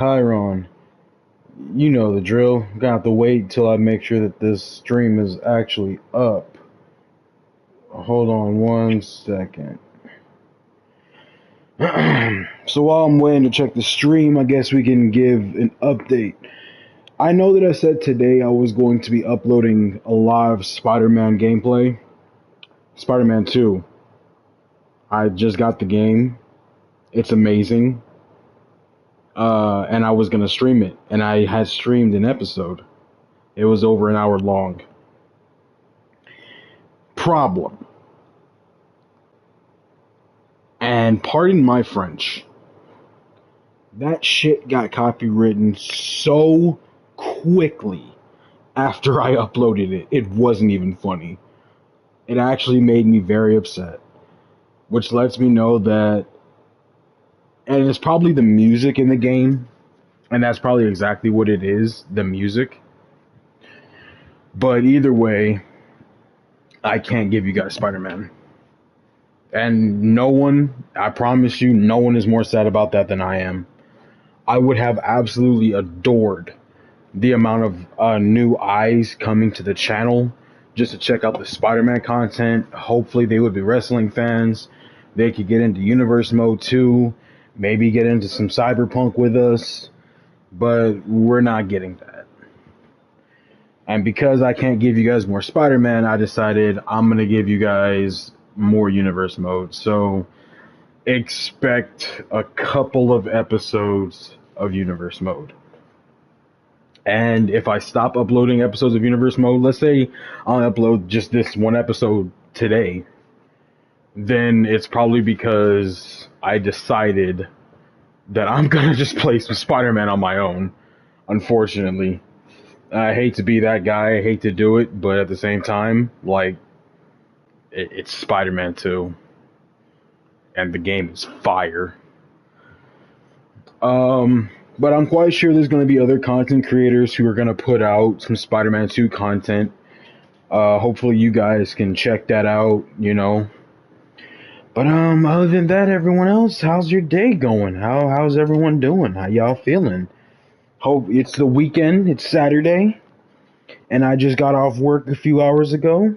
Chiron, you know the drill. Got to wait till I make sure that this stream is actually up. Hold on one second. So while I'm waiting to check the stream, I guess we can give an update. I know that I said today I was going to be uploading a lot of Spider-Man gameplay. Spider-Man 2. I just got the game. It's amazing. And I was going to stream it. And I had streamed an episode. It was over an hour long. Problem. And pardon my French. That shit got copywritten so quickly after I uploaded it. It wasn't even funny. It actually made me very upset. Which lets me know that, and it's probably the music in the game, and that's probably exactly what it is, the music. But either way, I can't give you guys Spider-Man. And no one, I promise you, no one is more sad about that than I am. I would have absolutely adored the amount of new eyes coming to the channel just to check out the Spider-Man content. Hopefully they would be wrestling fans. They could get into universe mode too. Maybe get into some cyberpunk with us. But we're not getting that. And because I can't give you guys more Spider-Man, I decided I'm going to give you guys more universe mode. So expect a couple of episodes of universe mode. And if I stop uploading episodes of universe mode, let's say I'll upload just this one episode today, then it's probably because I decided that I'm gonna just play some Spider-Man on my own. Unfortunately, I hate to be that guy, I hate to do it, but at the same time, like, it's Spider-Man 2, and the game is fire. But I'm quite sure there's going to be other content creators who are going to put out some Spider-Man 2 content. Hopefully you guys can check that out, you know. But other than that, everyone else, how's your day going? How's everyone doing? How y'all feeling? Hope it's the weekend, it's Saturday, and I just got off work a few hours ago.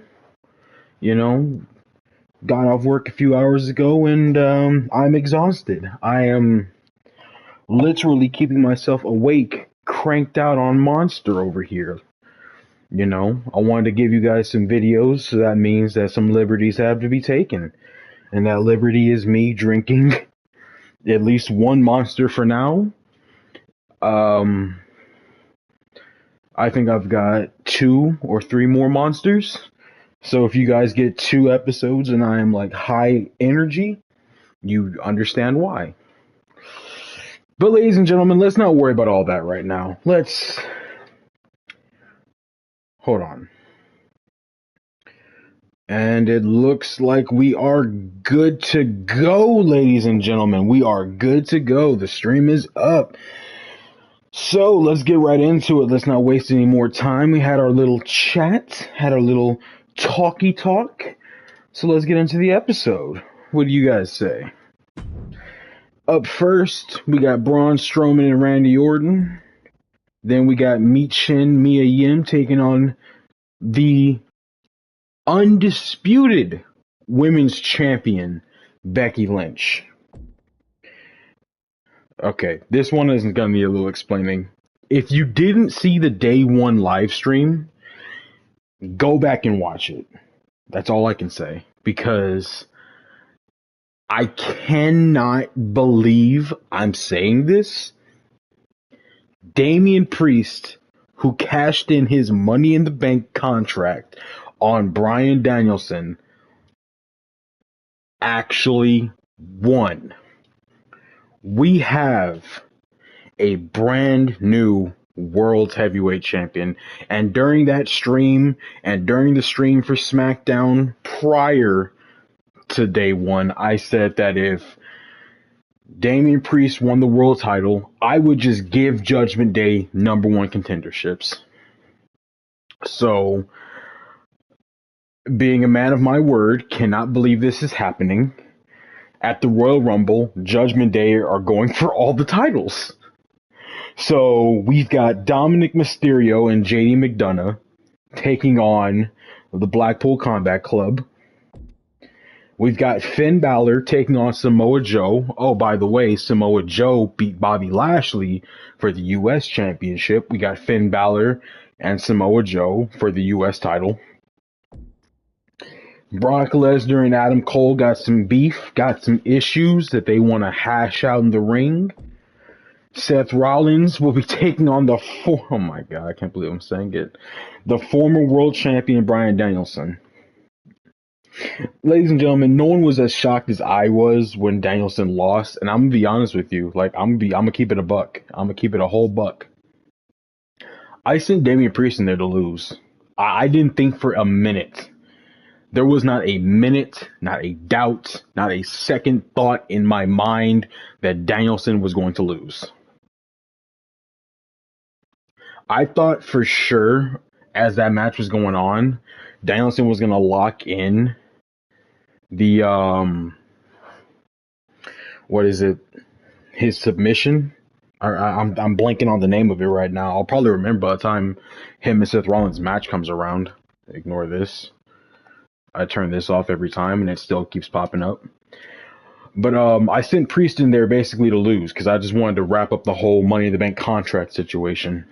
You know, got off work a few hours ago, and I'm exhausted. I am literally keeping myself awake, cranked out on Monster over here. You know, I wanted to give you guys some videos, so that means that some liberties have to be taken. And that liberty is me drinking at least one Monster for now. I think I've got 2 or 3 more Monsters. So if you guys get 2 episodes and I am like high energy, you understand why. But ladies and gentlemen, let's not worry about all that right now. Let's... Hold on. And it looks like we are good to go, ladies and gentlemen. We are good to go. The stream is up. So let's get right into it. Let's not waste any more time. We had our little chat, had our little talky talk. So let's get into the episode. What do you guys say? Up first, we got Braun Strowman and Randy Orton. Then we got Michin Mia Yim taking on the undisputed women's champion, Becky Lynch. Okay, this one isn't going to need a little explaining. If you didn't see the day one live stream, go back and watch it. That's all I can say. Because I cannot believe I'm saying this. Damian Priest, who cashed in his Money in the Bank contract on Bryan Danielson, actually won. We have a brand new World Heavyweight Champion. And during that stream, and during the stream for SmackDown prior to day one, I said that if Damian Priest won the world title, I would just give Judgment Day #1 contenderships. So, being a man of my word, cannot believe this is happening. At the Royal Rumble, Judgment Day are going for all the titles. So we've got Dominic Mysterio and JD McDonough taking on the Blackpool Combat Club. We've got Finn Balor taking on Samoa Joe. Oh, by the way, Samoa Joe beat Bobby Lashley for the U.S. Championship. We got Finn Balor and Samoa Joe for the U.S. title. Brock Lesnar and Adam Cole got some beef, got some issues that they want to hash out in the ring. Seth Rollins will be taking on oh my God, I can't believe I'm saying it. The former world champion Bryan Danielson. Ladies and gentlemen, no one was as shocked as I was when Danielson lost, and I'm gonna be honest with you. Like I'm gonna keep it a buck. I'm gonna keep it a whole buck. I sent Damian Priest in there to lose. I didn't think for a minute. There was not a minute, not a doubt, not a second thought in my mind that Danielson was going to lose. I thought for sure, as that match was going on, Danielson was going to lock in the, his submission. I'm blanking on the name of it right now. I'll probably remember by the time him and Seth Rollins' match comes around. Ignore this. I turn this off every time and it still keeps popping up. But I sent Priest in there basically to lose because I just wanted to wrap up the whole Money in the Bank contract situation.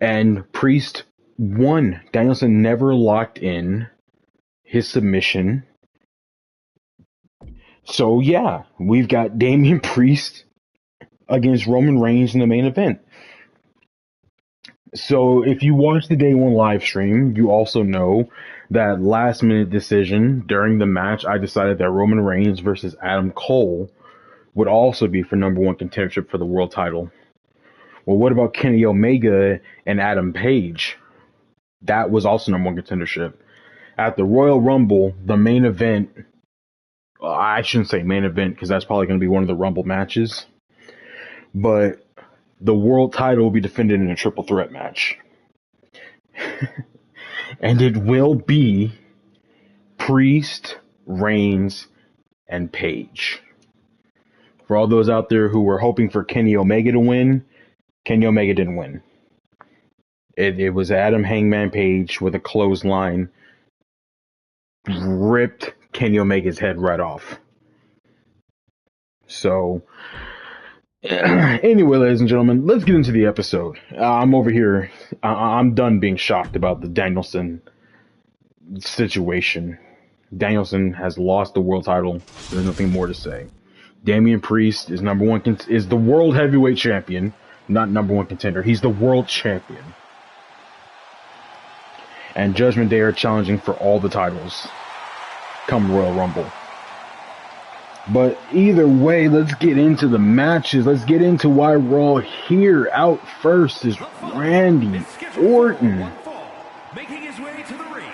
And Priest won. Danielson never locked in his submission. So yeah, we've got Damian Priest against Roman Reigns in the main event. So if you watch the Day One live stream, you also know that last minute decision during the match, I decided that Roman Reigns versus Adam Cole would also be for number one contendership for the world title. Well, what about Kenny Omega and Adam Page? That was also number one contendership. At the Royal Rumble, the main event, I shouldn't say main event because that's probably going to be one of the Rumble matches, but the world title will be defended in a triple threat match. And it will be Priest, Reigns, and Page. For all those out there who were hoping for Kenny Omega to win, Kenny Omega didn't win. It was Adam Hangman Page with a clothesline, ripped Kenny Omega's head right off. So, anyway, ladies and gentlemen, let's get into the episode. I'm over here. I'm done being shocked about the Danielson situation. Danielson has lost the world title. There's nothing more to say. Damian Priest is is the world heavyweight champion, not number one contender. He's the world champion. And Judgment Day are challenging for all the titles come Royal Rumble. But either way, let's get into the matches. Let's get into why we're all here. Out first is Randy Orton. Making his way to the ring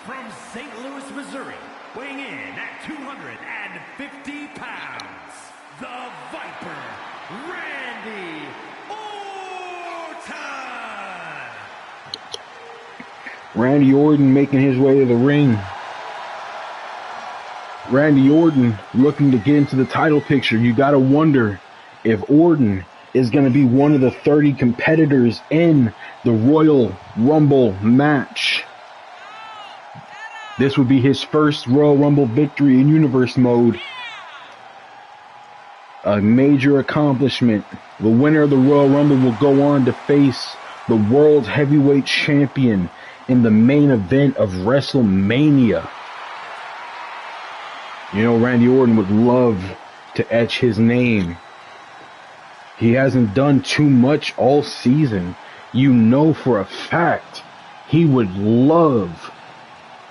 from St. Louis, Missouri, weighing in at 250 pounds, the Viper, Randy Orton. Randy Orton making his way to the ring. Randy Orton looking to get into the title picture. You got to wonder if Orton is going to be one of the 30 competitors in the Royal Rumble match. This would be his first Royal Rumble victory in Universe mode. A major accomplishment. The winner of the Royal Rumble will go on to face the World Heavyweight Champion in the main event of WrestleMania. You know, Randy Orton would love to etch his name. He hasn't done too much all season. You know for a fact he would love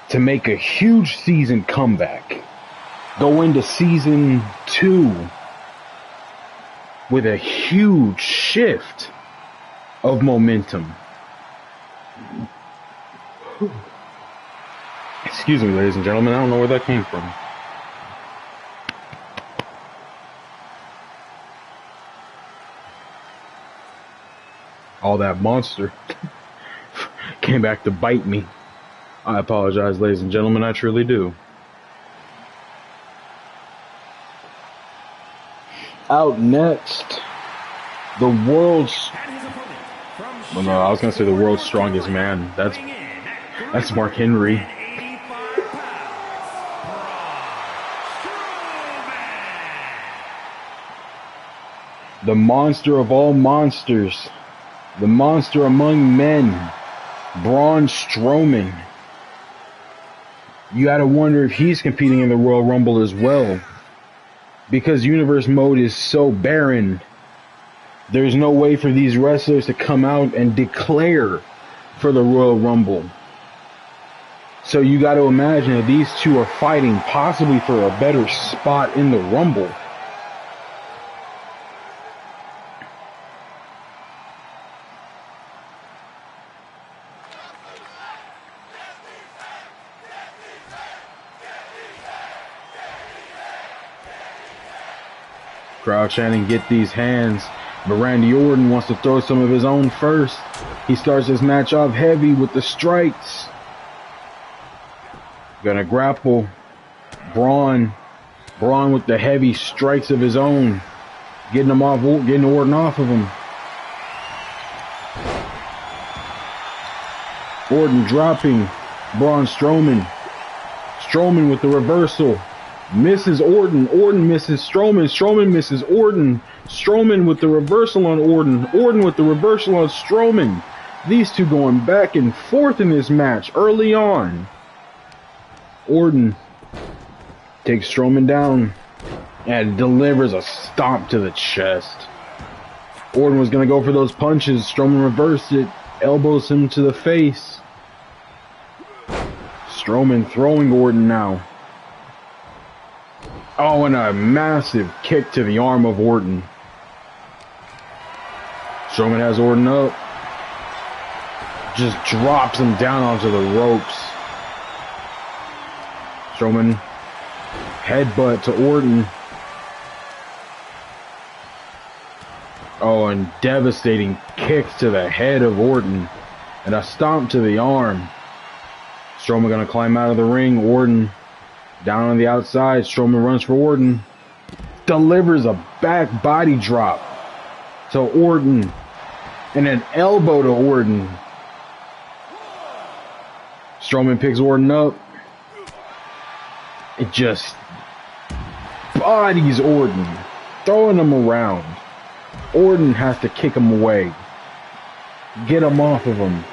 to make a huge season comeback. Go into season 2 with a huge shift of momentum. Excuse me, ladies and gentlemen, I don't know where that came from. All that monster came back to bite me. I apologize, ladies and gentlemen, I truly do. Out next, The world's... And his opponent from Well, no, I was going to say the world's strongest man. That's Mark Henry. 85 pounds, The monster of all monsters. The monster among men. Braun Strowman. You gotta wonder if he's competing in the Royal Rumble as well. Because Universe Mode is so barren. There's no way for these wrestlers to come out and declare for the Royal Rumble. So you got to imagine that these two are fighting possibly for a better spot in the Rumble. Crowd chanting, "Get these hands." But Randy Orton wants to throw some of his own first. He starts his match off heavy with the strikes. Gonna grapple Braun. Braun with the heavy strikes of his own. Getting Orton off of him. Orton dropping Braun Strowman. Strowman with the reversal. Misses Orton. Orton misses Strowman. Strowman misses Orton. Strowman with the reversal on Orton. Orton with the reversal on Strowman. These two going back and forth in this match early on. Orton takes Strowman down and delivers a stomp to the chest. Orton was going to go for those punches. Strowman reversed it. Elbows him to the face. Strowman throwing Orton now. Oh, and a massive kick to the arm of Orton. Strowman has Orton up. Just drops him down onto the ropes. Strowman headbutt to Orton. Oh, and devastating kicks to the head of Orton. And a stomp to the arm. Strowman gonna climb out of the ring. Orton down on the outside. Strowman runs for Orton. Delivers a back body drop to Orton. And an elbow to Orton. Strowman picks Orton up. It just bodies Orton. Throwing him around. Orton has to kick him away. Get him off of him.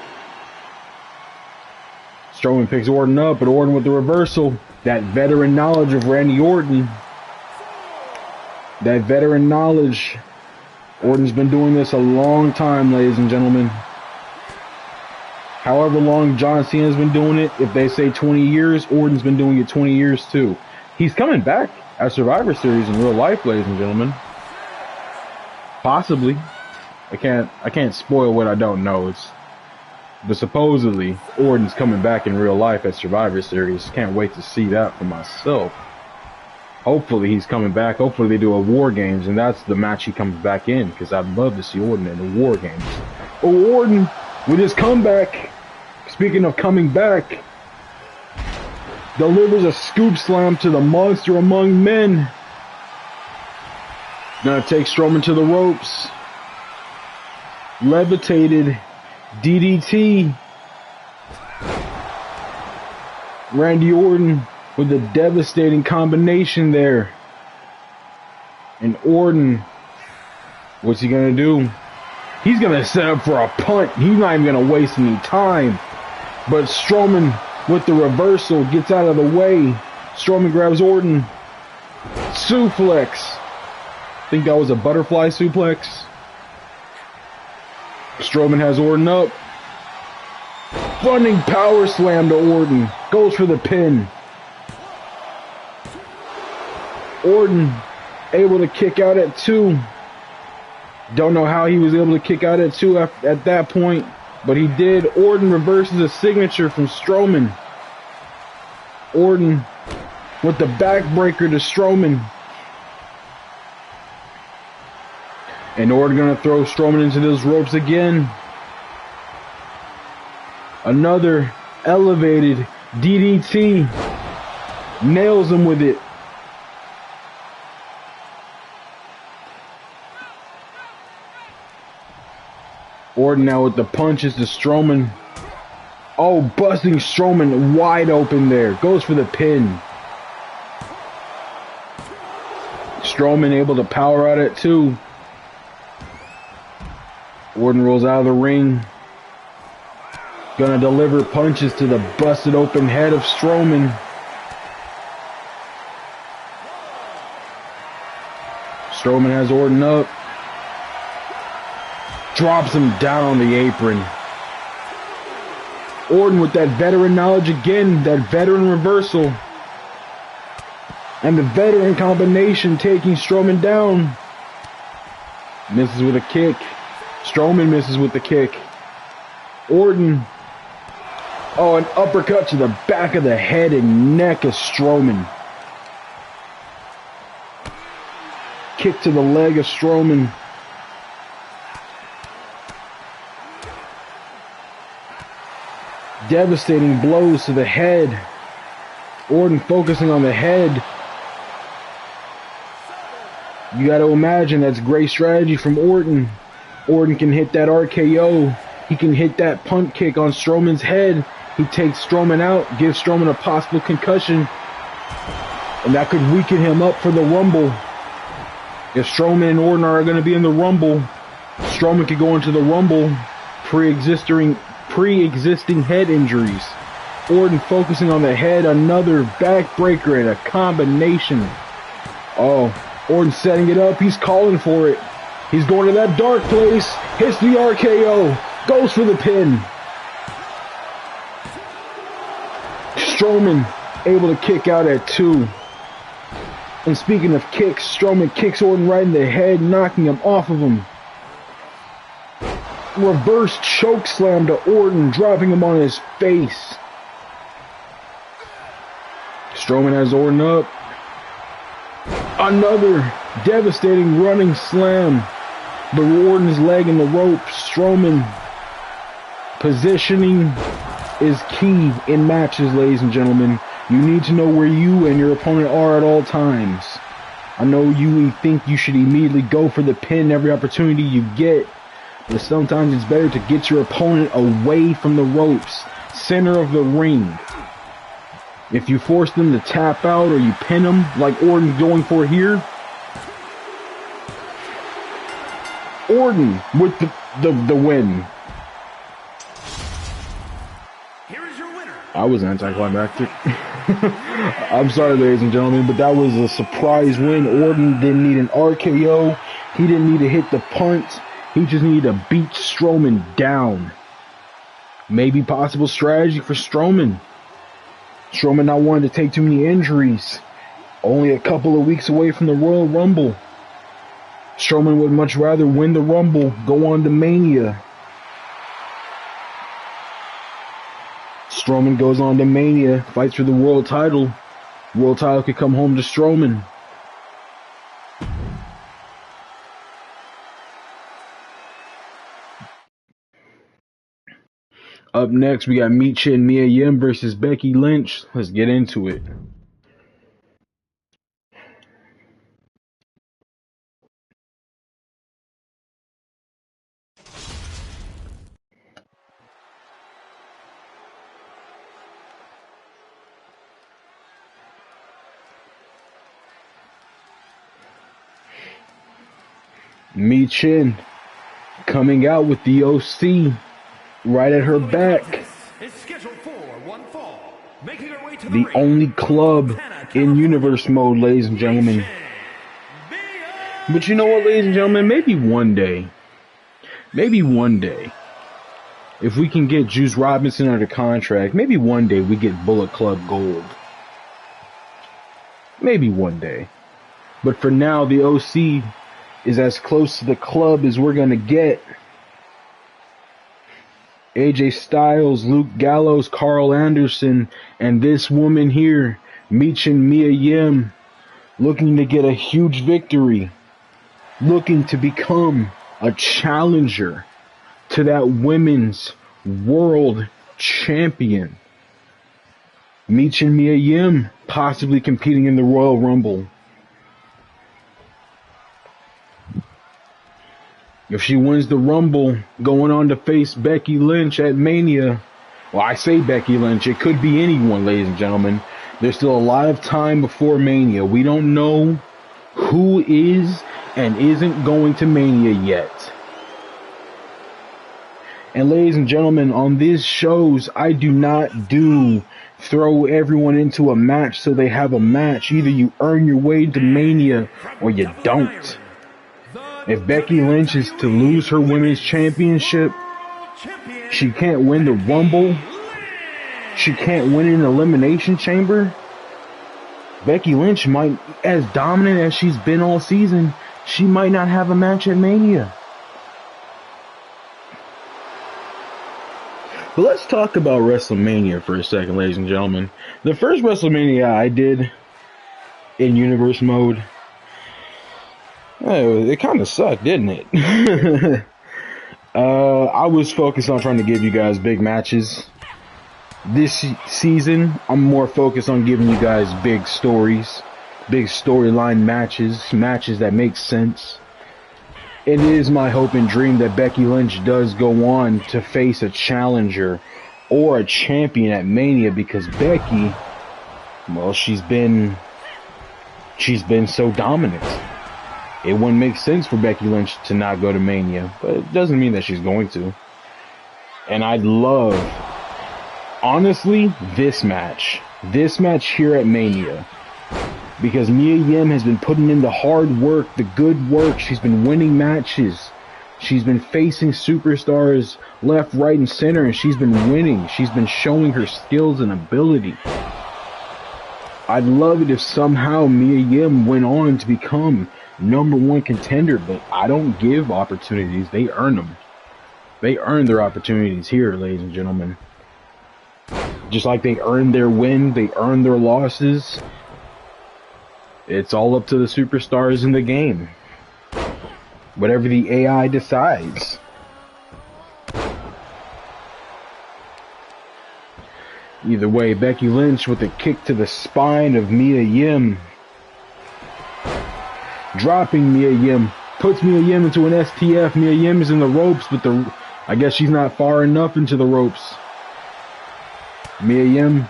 Strowman picks Orton up, but Orton with the reversal. That veteran knowledge of Randy Orton. That veteran knowledge. Orton's been doing this a long time, ladies and gentlemen. However long John Cena's been doing it, if they say 20 years, Orton's been doing it 20 years too. He's coming back at Survivor Series in real life, ladies and gentlemen. Possibly. I can't spoil what I don't know. But supposedly, Orton's coming back in real life at Survivor Series. Can't wait to see that for myself. Hopefully he's coming back. Hopefully they do a War Games, and that's the match he comes back in, because I'd love to see Orton in the War Games. Oh, Orton with his comeback. Speaking of coming back, delivers a scoop slam to the monster among men. Gonna take Strowman to the ropes. Levitated DDT. Randy Orton with a devastating combination there. And Orton, what's he gonna do? He's gonna set up for a punt. He's not even gonna waste any time. But Strowman with the reversal gets out of the way. Strowman grabs Orton. Suplex. I think that was a butterfly suplex. Strowman has Orton up. Running power slam to Orton. Goes for the pin. Orton able to kick out at 2. Don't know how he was able to kick out at 2 at that point, but he did. Orton reverses a signature from Strowman. Orton with the backbreaker to Strowman. And Orton gonna throw Strowman into those ropes again. Another elevated DDT. Nails him with it. Orton now with the punches to Strowman. Oh, busting Strowman wide open there. Goes for the pin. Strowman able to power out at 2. Orton rolls out of the ring. Gonna deliver punches to the busted open head of Strowman. Strowman has Orton up. Drops him down on the apron. Orton with that veteran knowledge again, that veteran reversal. And the veteran combination taking Strowman down. Misses with a kick. Strowman misses with the kick. Orton. Oh, an uppercut to the back of the head and neck of Strowman. Kick to the leg of Strowman. Devastating blows to the head. Orton focusing on the head. You got to imagine that's great strategy from Orton. Orton can hit that RKO. He can hit that punt kick on Strowman's head. He takes Strowman out, gives Strowman a possible concussion. And that could weaken him up for the Rumble. If Strowman and Orton are going to be in the Rumble, Strowman could go into the Rumble pre-existing head injuries. Orton focusing on the head, another backbreaker and a combination. Oh, Orton setting it up. He's calling for it. He's going to that dark place. Hits the RKO. Goes for the pin. Strowman able to kick out at 2. And speaking of kicks, Strowman kicks Orton right in the head, knocking him off of him. Reverse choke slam to Orton, dropping him on his face. Strowman has Orton up. Another devastating running slam. But Orton's leg in the rope. Strowman. Positioning is key in matches, ladies and gentlemen. You need to know where you and your opponent are at all times. I know you think you should immediately go for the pin every opportunity you get. But sometimes it's better to get your opponent away from the ropes. Center of the ring. If you force them to tap out or you pin them like Orton's going for here. Orton with the win. Here is your winner. I was anticlimactic. I'm sorry, ladies and gentlemen, but that was a surprise win. Orton didn't need an RKO. He didn't need to hit the punt. He just needed to beat Strowman down. Maybe possible strategy for Strowman. Strowman not wanting to take too many injuries. Only a couple of weeks away from the Royal Rumble. Strowman would much rather win the Rumble, go on to Mania. Strowman goes on to Mania, fights for the world title. World title could come home to Strowman. Up next, we got Michin and Mia Yim versus Becky Lynch. Let's get into it. Michin coming out with the OC right at her back. The only club in universe mode, ladies and gentlemen. But you know what, ladies and gentlemen, maybe one day, if we can get Juice Robinson under contract, maybe one day we get Bullet Club Gold. Maybe one day. But for now, the OC is as close to the club as we're going to get. AJ Styles, Luke Gallows, Carl Anderson, and this woman here, Michin Mia Yim, looking to get a huge victory. Looking to become a challenger to that women's world champion. Michin Mia Yim possibly competing in the Royal Rumble. If she wins the Rumble, going on to face Becky Lynch at Mania. Well, I say Becky Lynch. It could be anyone, ladies and gentlemen. There's still a lot of time before Mania. We don't know who is and isn't going to Mania yet. And ladies and gentlemen, on these shows, I do not throw everyone into a match so they have a match. Either you earn your way to Mania or you don't. If Becky Lynch is to lose her women's championship, she can't win the Rumble. She can't win an Elimination Chamber. Becky Lynch might, as dominant as she's been all season, she might not have a match at Mania. But let's talk about WrestleMania for a second, ladies and gentlemen. The first WrestleMania I did in Universe mode, it kind of sucked, didn't it? I was focused on trying to give you guys big matches. This season, I'm more focused on giving you guys big stories, big storyline matches that make sense. It is my hope and dream that Becky Lynch does go on to face a challenger or a champion at Mania, because Becky, well, she's been so dominant. It wouldn't make sense for Becky Lynch to not go to Mania, but it doesn't mean that she's going to. And I'd love, honestly, this match here at Mania. Because Mia Yim has been putting in the hard work, the good work. She's been winning matches. She's been facing superstars left, right, and center, and she's been winning. She's been showing her skills and ability. I'd love it if somehow Mia Yim went on to become #1 contender, but I don't give opportunities. They earn them. They earn their opportunities here, ladies and gentlemen. Just like they earn their win, they earn their losses. It's all up to the superstars in the game. Whatever the AI decides. Either way, Becky Lynch with a kick to the spine of Mia Yim. Dropping Mia Yim. Puts Mia Yim into an STF. Mia Yim is in the ropes, but I guess she's not far enough into the ropes. Mia Yim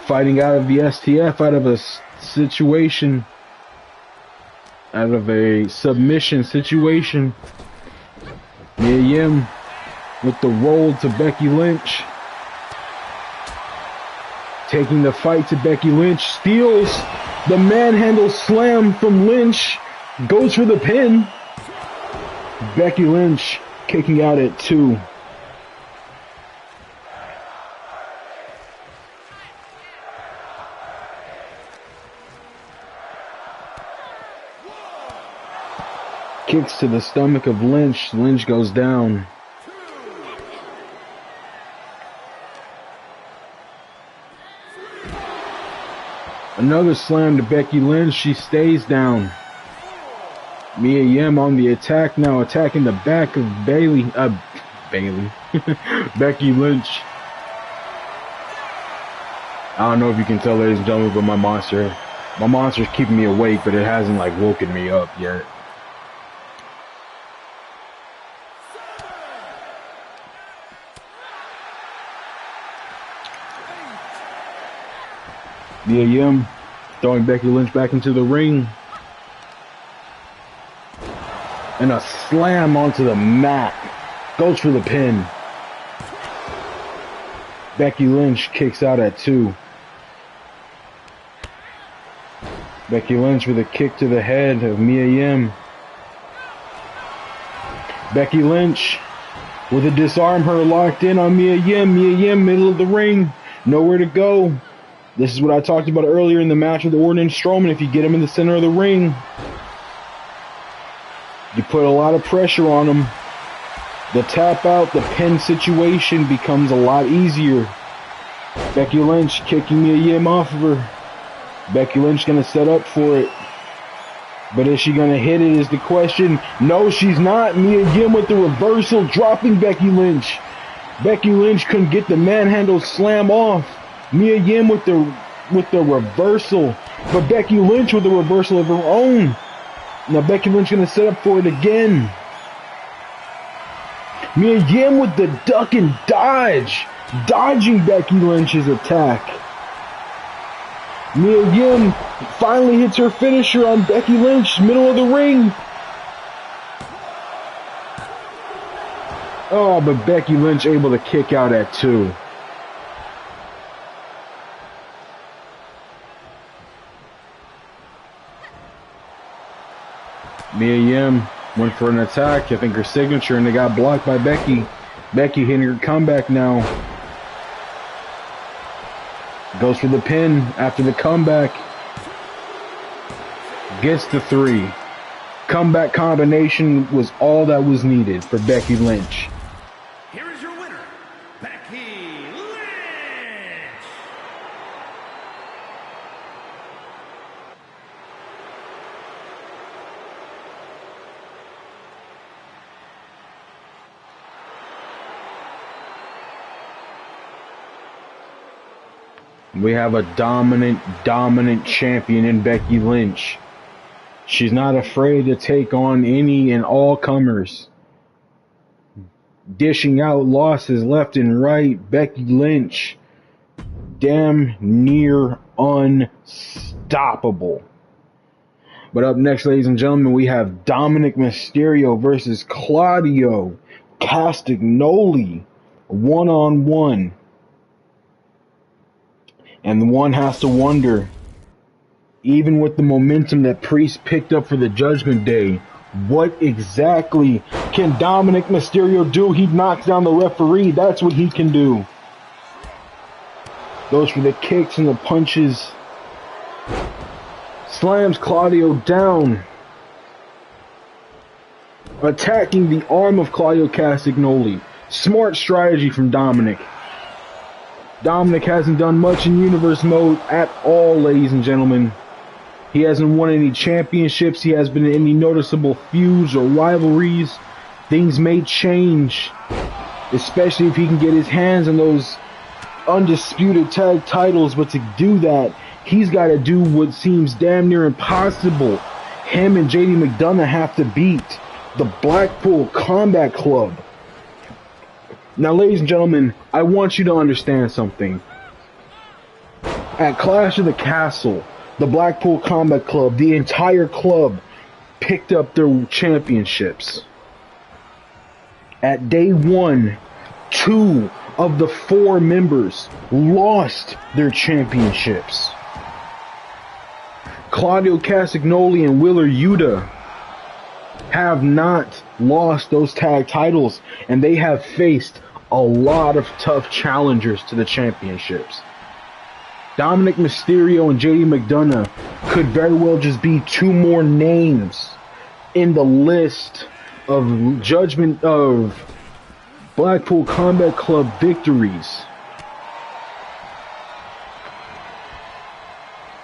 fighting out of the STF, out of a situation. Out of a submission situation. Mia Yim with the roll to Becky Lynch. Taking the fight to Becky Lynch. Steals the manhandle slam from Lynch. Goes for the pin. Becky Lynch kicking out at 2. Kicks to the stomach of Lynch. Lynch goes down. Another slam to Becky Lynch. She stays down. Mia Yim on the attack now, attacking the back of Becky Lynch. I don't know if you can tell, ladies and gentlemen, but my monster's keeping me awake, but it hasn't like woken me up yet. Mia Yim throwing Becky Lynch back into the ring. And a slam onto the mat. Goes for the pin. Becky Lynch kicks out at 2. Becky Lynch with a kick to the head of Mia Yim. Becky Lynch with a disarm her locked in on Mia Yim. Mia Yim middle of the ring. Nowhere to go. This is what I talked about earlier in the match with Orton and Strowman. If you get him in the center of the ring, you put a lot of pressure on him. The tap out, the pin situation becomes a lot easier. Becky Lynch kicking Mia Yim off of her. Becky Lynch gonna set up for it. But is she gonna hit it is the question. No, she's not. Mia Yim with the reversal, dropping Becky Lynch. Becky Lynch couldn't get the manhandle slam off. Mia Yim with the reversal, but Becky Lynch with the reversal of her own. Now Becky Lynch gonna set up for it again. Mia Yim with the duck and dodge. Dodging Becky Lynch's attack. Mia Yim finally hits her finisher on Becky Lynch, middle of the ring. Oh, but Becky Lynch able to kick out at 2. Mia Yim went for an attack, I think her signature, and they got blocked by Becky. Becky hitting her comeback now. Goes for the pin after the comeback. Gets the 3. Comeback combination was all that was needed for Becky Lynch. Here is your winner, Becky Lynch. We have a dominant champion in Becky Lynch. She's not afraid to take on any and all comers. Dishing out losses left and right. Becky Lynch, damn near unstoppable. But up next, ladies and gentlemen, we have Dominic Mysterio versus Claudio Castagnoli, one-on-one. And one has to wonder, even with the momentum that Priest picked up for the Judgment Day, what exactly can Dominic Mysterio do? He knocks down the referee. That's what he can do. Goes for the kicks and the punches. Slams Claudio down. Attacking the arm of Claudio Castagnoli. Smart strategy from Dominic. Dominic hasn't done much in Universe mode at all, ladies and gentlemen. He hasn't won any championships. He has been in any noticeable feuds or rivalries. Things may change, especially if he can get his hands on those undisputed tag titles. But to do that, he's got to do what seems damn near impossible. Him and JD McDonough have to beat the Blackpool Combat Club. Now, ladies and gentlemen, I want you to understand something. At Clash of the Castle, the Blackpool Combat Club, the entire club picked up their championships. At day 1, 2 of the 4 members lost their championships. Claudio Castagnoli and Wheeler Yuta have not lost those tag titles, and they have faced a lot of tough challengers to the championships. Dominic Mysterio and JD McDonough could very well just be 2 more names in the list of judgment of Blackpool Combat Club victories.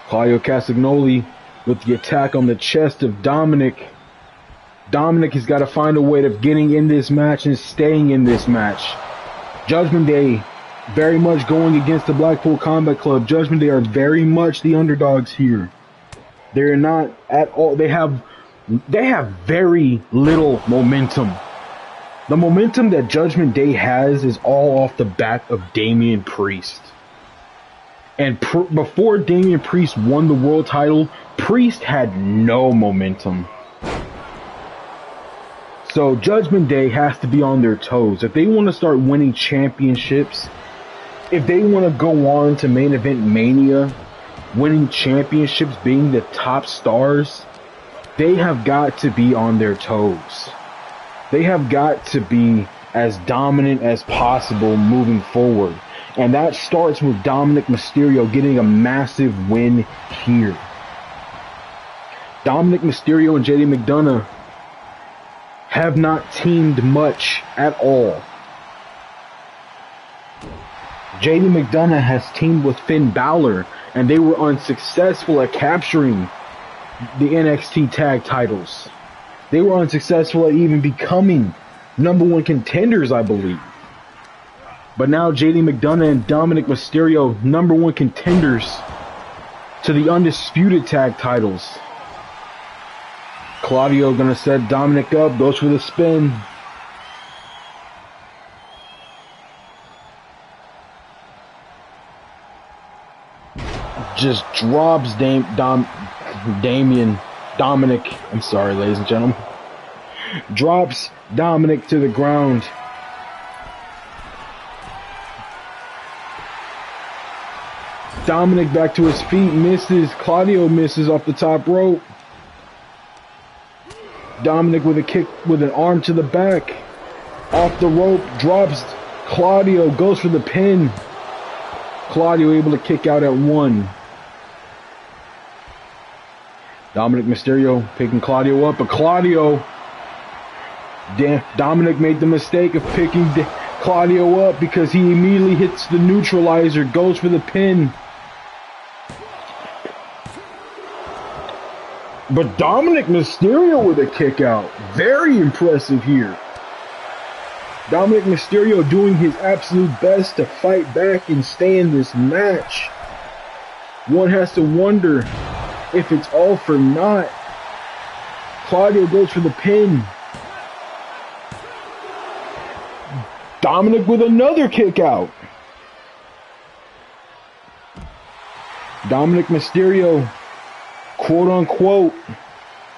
Claudio Castagnoli with the attack on the chest of Dominic. Dominic has got to find a way of getting in this match and staying in this match. Judgment Day very much going against the Blackpool Combat Club. Judgment Day are very much the underdogs here. They're not at all. They have very little momentum. The momentum that Judgment Day has is all off the back of Damian Priest. And before Damian Priest won the world title, Priest had no momentum. So Judgment Day has to be on their toes. If they want to start winning championships, if they want to go on to Main Event Mania, winning championships, being the top stars, they have got to be on their toes. They have got to be as dominant as possible moving forward. And that starts with Dominic Mysterio getting a massive win here. Dominic Mysterio and JD McDonough have not teamed much at all. JD McDonough has teamed with Finn Balor, and they were unsuccessful at capturing the NXT tag titles. They were unsuccessful at even becoming #1 contenders, I believe. But now JD McDonough and Dominic Mysterio, #1 contenders to the undisputed tag titles. Claudio gonna set Dominic up, goes for the spin. just drops Dominic, I'm sorry, ladies and gentlemen, drops Dominic to the ground. Dominic back to his feet, misses. Claudio misses off the top rope. Dominic with a kick with an arm to the back. Off the rope, drops Claudio, goes for the pin. Claudio able to kick out at 1. Dominic Mysterio picking Claudio up, but Dominic made the mistake of picking Claudio up because he immediately hits the neutralizer, goes for the pin. But Dominic Mysterio with a kick out. Very impressive here. Dominic Mysterio doing his absolute best to fight back and stay in this match. One has to wonder if it's all for naught. Claudio goes for the pin. Dominic with another kick out. Dominic Mysterio, quote unquote,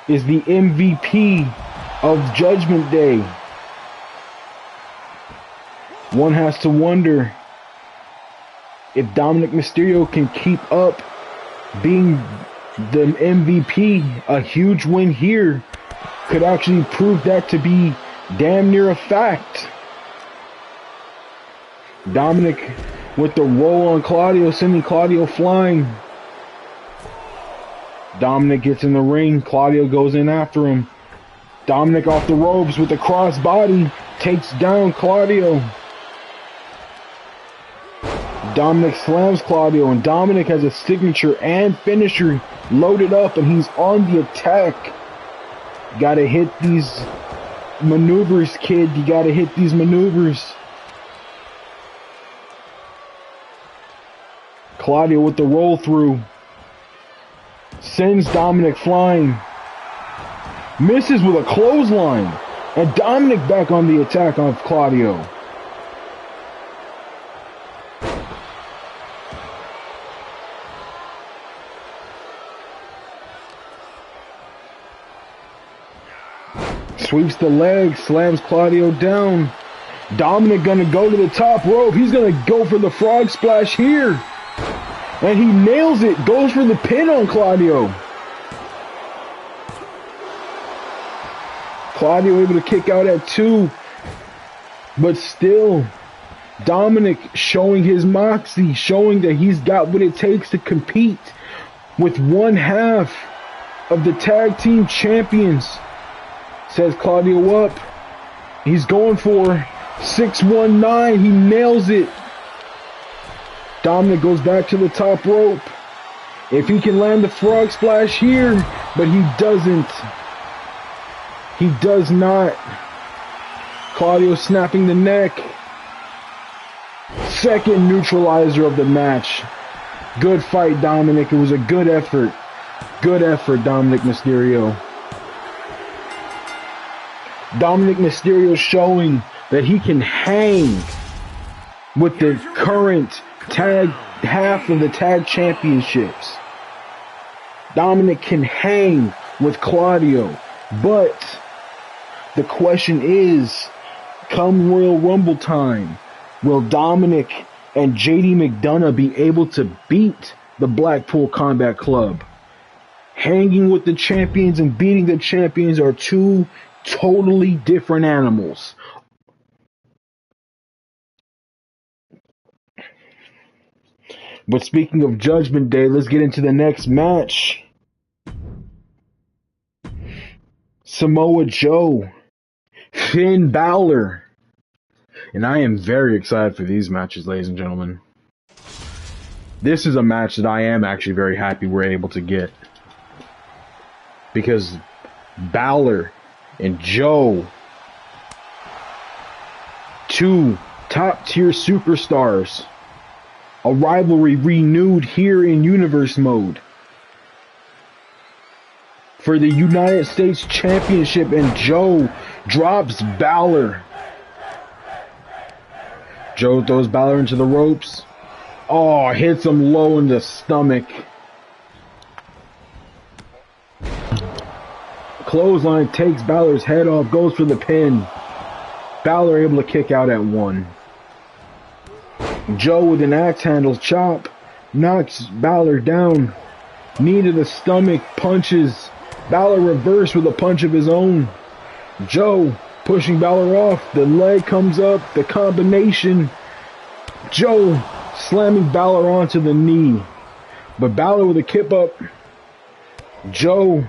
is the MVP of Judgment Day. One has to wonder if Dominic Mysterio can keep up being the MVP. A huge win here could actually prove that to be damn near a fact. Dominic with the roll on Claudio, sending Claudio flying. Dominic gets in the ring. Claudio goes in after him. Dominic off the ropes with the crossbody, takes down Claudio. Dominic slams Claudio, and Dominic has a signature and finisher loaded up, and he's on the attack. Gotta hit these maneuvers, kid. You gotta hit these maneuvers. Claudio with the roll through. Sends Dominic flying. Misses with a clothesline. And Dominic back on the attack of Claudio. Sweeps the leg, slams Claudio down. Dominic gonna go to the top rope. He's gonna go for the frog splash here. And he nails it, goes for the pin on Claudio. Claudio able to kick out at 2. But still, Dominic showing his moxie, showing that he's got what it takes to compete with one half of the tag team champions. Says Claudio up. He's going for 619. He nails it. Dominic goes back to the top rope. If he can land the frog splash here, but he doesn't. He does not. Claudio snapping the neck. Second neutralizer of the match. Good fight, Dominic. It was a good effort. Good effort, Dominic Mysterio. Dominic Mysterio showing that he can hang with the current tag half of the tag championships. Dominic can hang with Claudio, but the question is, come Royal Rumble time, will Dominic and JD McDonough be able to beat the Blackpool Combat Club? Hanging with the champions and beating the champions are two totally different animals. But speaking of Judgment Day, let's get into the next match. Samoa Joe, Finn Balor. And I am very excited for these matches, ladies and gentlemen. This is a match that I am actually very happy we're able to get. Because Balor and Joe, two top-tier superstars. A rivalry renewed here in Universe Mode for the United States Championship, and Joe drops Balor. Joe throws Balor into the ropes. Oh, hits him low in the stomach. Clothesline takes Balor's head off, goes for the pin. Balor able to kick out at 1. Joe with an axe handle chop knocks Balor down. Knee to the stomach, punches. Balor reversed with a punch of his own. Joe pushing Balor off. The leg comes up. The combination. Joe slamming Balor onto the knee. But Balor with a kip up. Joe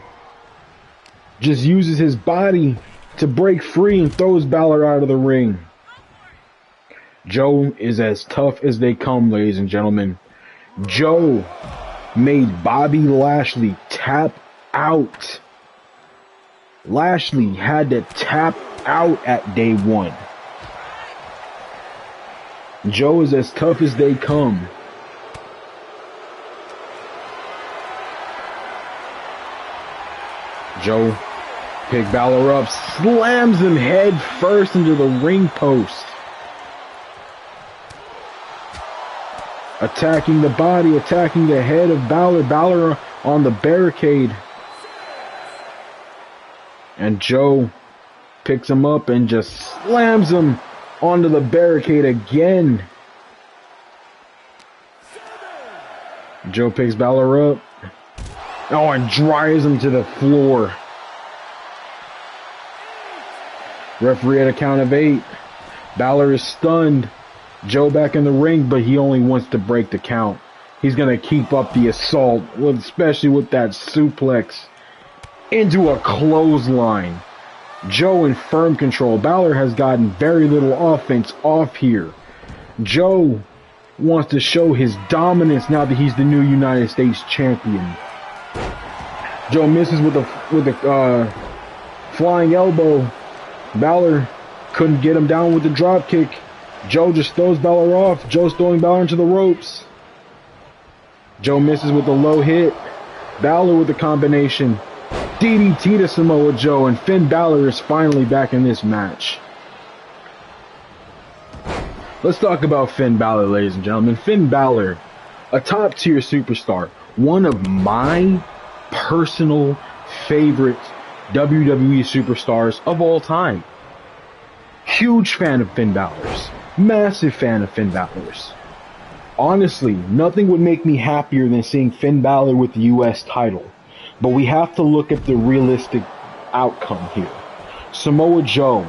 just uses his body to break free and throws Balor out of the ring. Joe is as tough as they come, ladies and gentlemen. Joe made Bobby Lashley tap out. Lashley had to tap out at day 1. Joe is as tough as they come. Joe picked Balor up, slams him head first into the ring post. Attacking the body, attacking the head of Balor. Balor on the barricade. And Joe picks him up and just slams him onto the barricade again. Joe picks Balor up. Oh, and drives him to the floor. Referee at a count of 8. Balor is stunned. Joe back in the ring, but he only wants to break the count. He's going to keep up the assault, especially with that suplex into a clothesline. Joe in firm control. Balor has gotten very little offense off here. Joe wants to show his dominance now that he's the new United States champion. Joe misses with a flying elbow. Balor couldn't get him down with the drop kick. Joe just throws Balor off. Joe's throwing Balor into the ropes. Joe misses with a low hit. Balor with the combination. DDT to Samoa Joe, and Finn Balor is finally back in this match. Let's talk about Finn Balor, ladies and gentlemen. Finn Balor, a top tier superstar. One of my personal favorite WWE superstars of all time. Huge fan of Finn Balor's. Massive fan of Finn Balor's. Honestly, nothing would make me happier than seeing Finn Balor with the US title. But we have to look at the realistic outcome here. Samoa Joe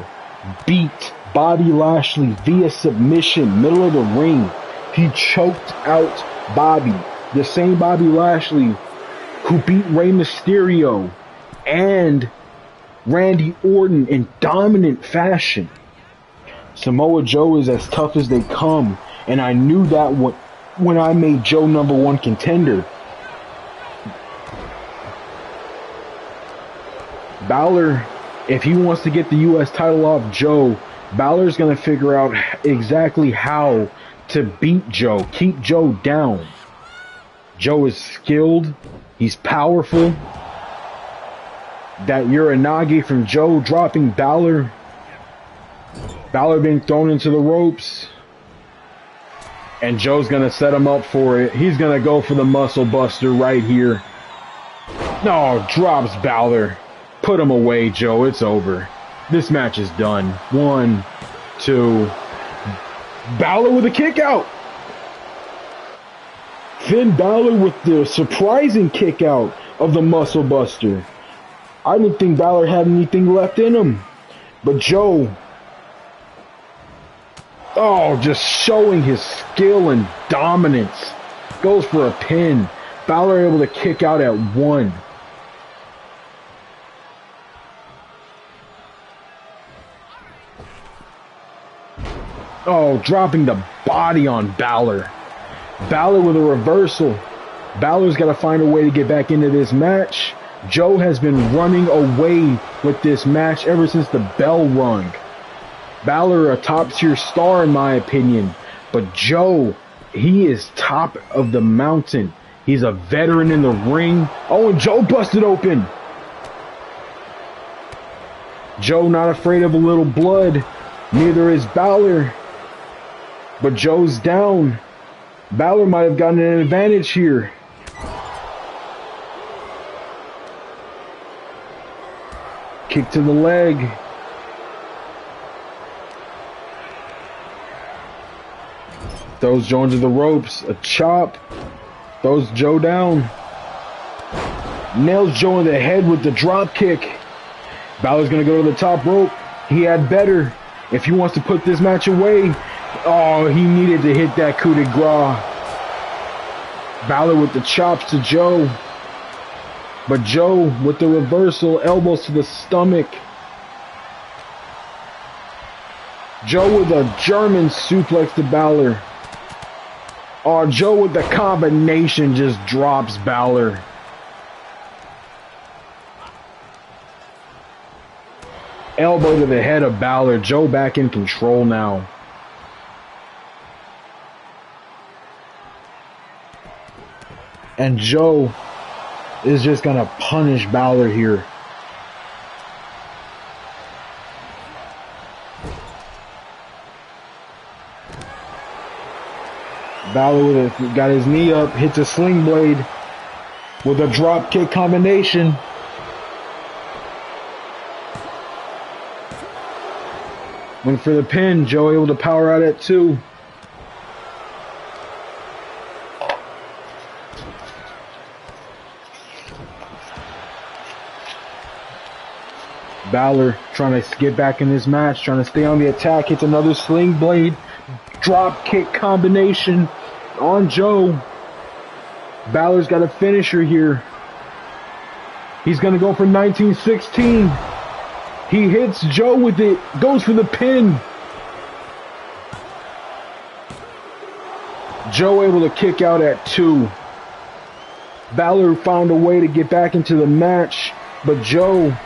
beat Bobby Lashley via submission, middle of the ring. He choked out Bobby. The same Bobby Lashley who beat Rey Mysterio and Randy Orton in dominant fashion. Samoa Joe is as tough as they come, and I knew that when I made Joe #1 contender. Balor, if he wants to get the US title off Joe, Balor's going to figure out exactly how to beat Joe, keep Joe down. Joe is skilled, he's powerful. That Uranage from Joe dropping Balor. Balor being thrown into the ropes. And Joe's going to set him up for it. He's going to go for the muscle buster right here. No, drops Balor. Put him away, Joe. It's over. This match is done. 1, 2. Balor with a kick out. Finn Balor with the surprising kick out of the muscle buster. I didn't think Balor had anything left in him. But Joe, just showing his skill and dominance. Goes for a pin. Balor able to kick out at 1. Oh, dropping the body on Balor. Balor with a reversal. Balor's got to find a way to get back into this match. Joe has been running away with this match ever since the bell rung. Balor, a top tier star in my opinion. But Joe, he is top of the mountain. He's a veteran in the ring. Oh, and Joe busted open. Joe not afraid of a little blood. Neither is Balor. But Joe's down. Balor might have gotten an advantage here. Kick to the leg. Throws Joe into the ropes. A chop. Throws Joe down. Nails Joe in the head with the drop kick. Balor's going to go to the top rope. He had better. If he wants to put this match away. Oh, he needed to hit that coup de grace. Balor with the chops to Joe. But Joe with the reversal. Elbows to the stomach. Joe with a German suplex to Balor. Oh, Joe with the combination just drops Balor. Elbow to the head of Balor. Joe back in control now. And Joe is just going to punish Balor here. Balor got his knee up, hits a sling blade with a drop kick combination. Went for the pin. Joe able to power out at 2. Balor trying to get back in this match, trying to stay on the attack. Hits another sling blade. Drop kick combination on Joe. Balor's got a finisher here. He's going to go for 1916. He hits Joe with it. Goes for the pin. Joe able to kick out at 2. Balor found a way to get back into the match. But Joe,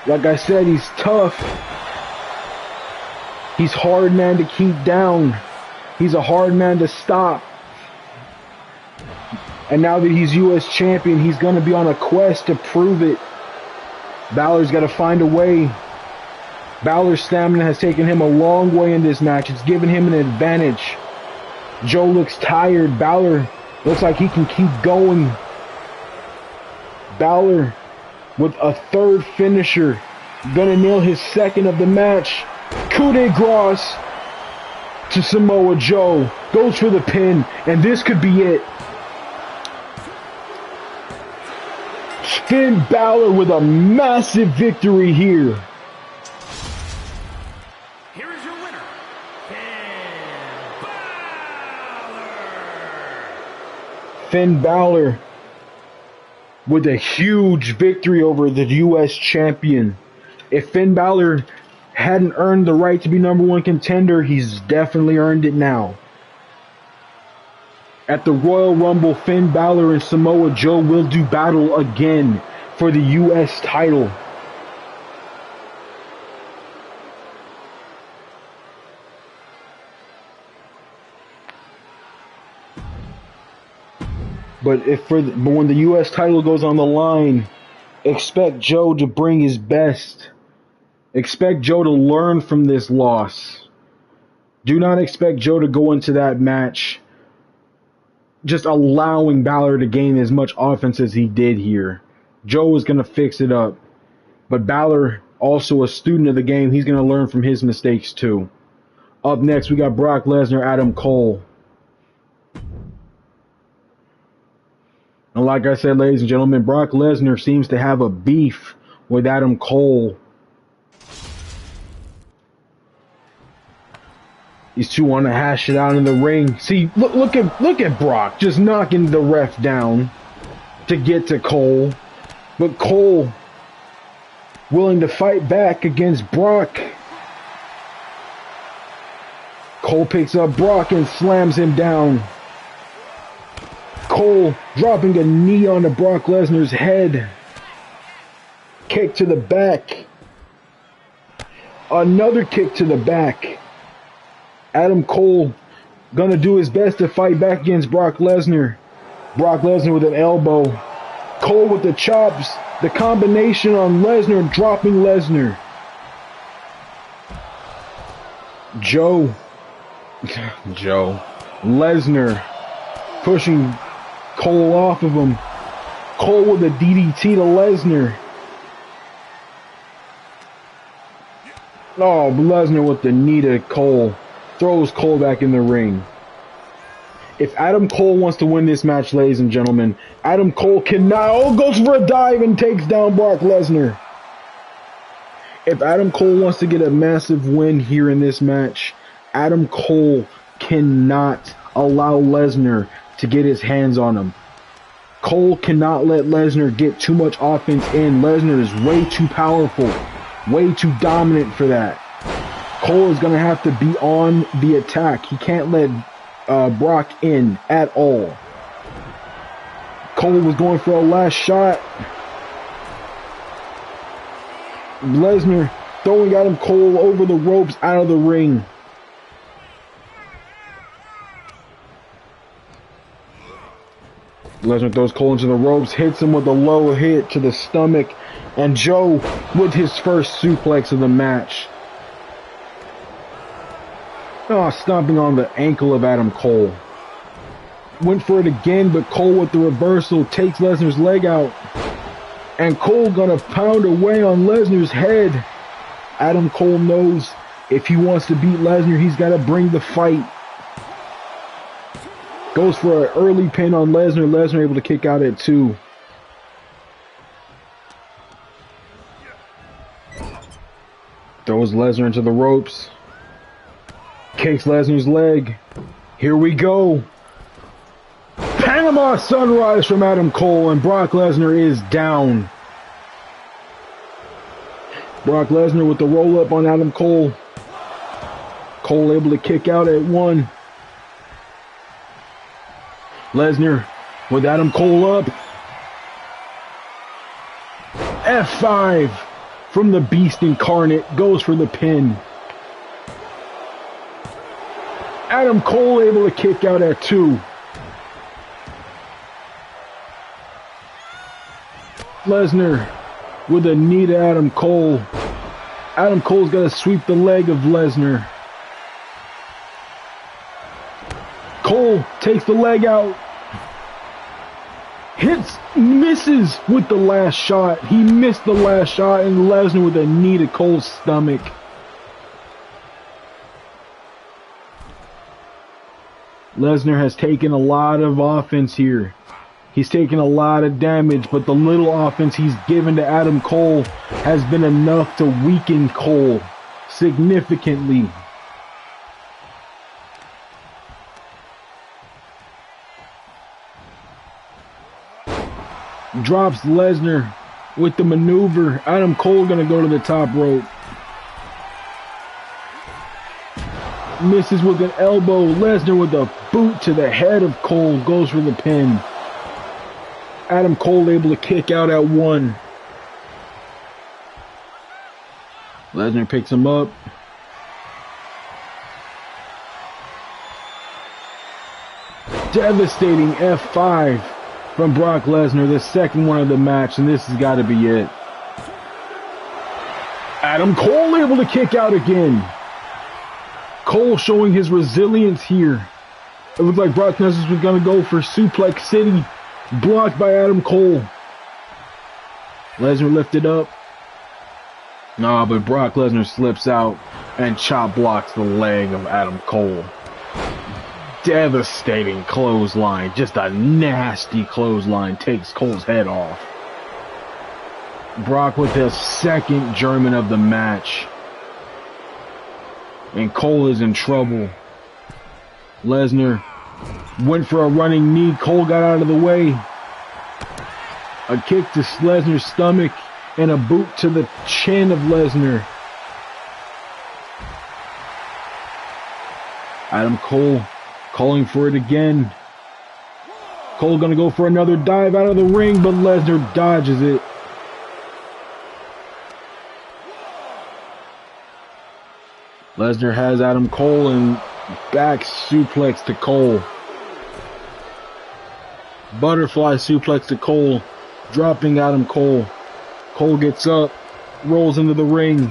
like I said, he's tough. He's hard man to keep down. He's a hard man to stop. And now that he's U.S. champion, he's going to be on a quest to prove it. Balor's got to find a way. Balor's stamina has taken him a long way in this match. It's given him an advantage. Joe looks tired. Balor looks like he can keep going. Balor with a third finisher. Gonna nail his second of the match. Coup de grace to Samoa Joe. Goes for the pin. And this could be it. Finn Balor with a massive victory here. Here is your winner, Finn Balor. Finn Balor with a huge victory over the U.S. champion. If Finn Balor hadn't earned the right to be #1 contender, he's definitely earned it now. At the Royal Rumble, Finn Balor and Samoa Joe will do battle again for the U.S. title. But when the U.S. title goes on the line, expect Joe to bring his best. Expect Joe to learn from this loss. Do not expect Joe to go into that match just allowing Balor to gain as much offense as he did here. Joe is going to fix it up. But Balor, also a student of the game, he's going to learn from his mistakes too. Up next, we got Brock Lesnar, Adam Cole. And like I said, ladies and gentlemen, Brock Lesnar seems to have a beef with Adam Cole. These two want to hash it out in the ring. See, look at Brock just knocking the ref down to get to Cole. But Cole willing to fight back against Brock. Cole picks up Brock and slams him down. Cole dropping a knee onto Brock Lesnar's head. Kick to the back. Another kick to the back. Adam Cole gonna do his best to fight back against Brock Lesnar. Brock Lesnar with an elbow. Cole with the chops. The combination on Lesnar, dropping Lesnar. Lesnar pushing Cole off of him. Cole with a DDT to Lesnar. Oh, Lesnar with the knee to Cole. Throws Cole back in the ring. If Adam Cole wants to win this match, ladies and gentlemen, Adam Cole cannot. Oh, goes for a dive and takes down Brock Lesnar. If Adam Cole wants to get a massive win here in this match, Adam Cole cannot allow Lesnar to get his hands on him. Cole cannot let Lesnar get too much offense in. Lesnar is way too powerful, way too dominant for that. Cole is going to have to be on the attack. He can't let Brock in at all. Cole was going for a last shot. Lesnar throwing Adam Cole over the ropes out of the ring. Lesnar throws Cole into the ropes, hits him with a low hit to the stomach, and Joe with his first suplex of the match. Oh, stomping on the ankle of Adam Cole. Went for it again, but Cole with the reversal takes Lesnar's leg out. And Cole gonna pound away on Lesnar's head. Adam Cole knows if he wants to beat Lesnar, he's got to bring the fight. Goes for an early pin on Lesnar. Lesnar able to kick out at 2. Throws Lesnar into the ropes. Kicks Lesnar's leg. Here we go. Panama Sunrise from Adam Cole, and Brock Lesnar is down. Brock Lesnar with the roll up on Adam Cole. Cole able to kick out at 1. Lesnar with Adam Cole up. F5 from the Beast Incarnate. Goes for the pin. Adam Cole able to kick out at 2. Lesnar with a knee to Adam Cole. Adam Cole's got to sweep the leg of Lesnar. Cole takes the leg out. Hits, misses with the last shot. He missed the last shot, and Lesnar with a knee to Cole's stomach. Lesnar has taken a lot of offense here. He's taken a lot of damage, but the little offense he's given to Adam Cole has been enough to weaken Cole significantly. Drops Lesnar with the maneuver. Adam Cole gonna go to the top rope. Misses with an elbow. Lesnar with a boot to the head of Cole. Goes for the pin. Adam Cole able to kick out at 1. Lesnar picks him up. Devastating F5 from Brock Lesnar. The second one of the match, and this has got to be it. Adam Cole able to kick out again. Cole showing his resilience here. It looked like Brock Lesnar was going to go for Suplex City. Blocked by Adam Cole. Lesnar lifted up. Nah, but Brock Lesnar slips out and chop blocks the leg of Adam Cole. Devastating clothesline. Just a nasty clothesline. Takes Cole's head off. Brock with his second German of the match. And Cole is in trouble. Lesnar went for a running knee. Cole got out of the way. A kick to Lesnar's stomach and a boot to the chin of Lesnar. Adam Cole calling for it again. Cole gonna go for another dive out of the ring, but Lesnar dodges it. Lesnar has Adam Cole and back suplex to Cole. Butterfly suplex to Cole, dropping Adam Cole. Cole gets up, rolls into the ring.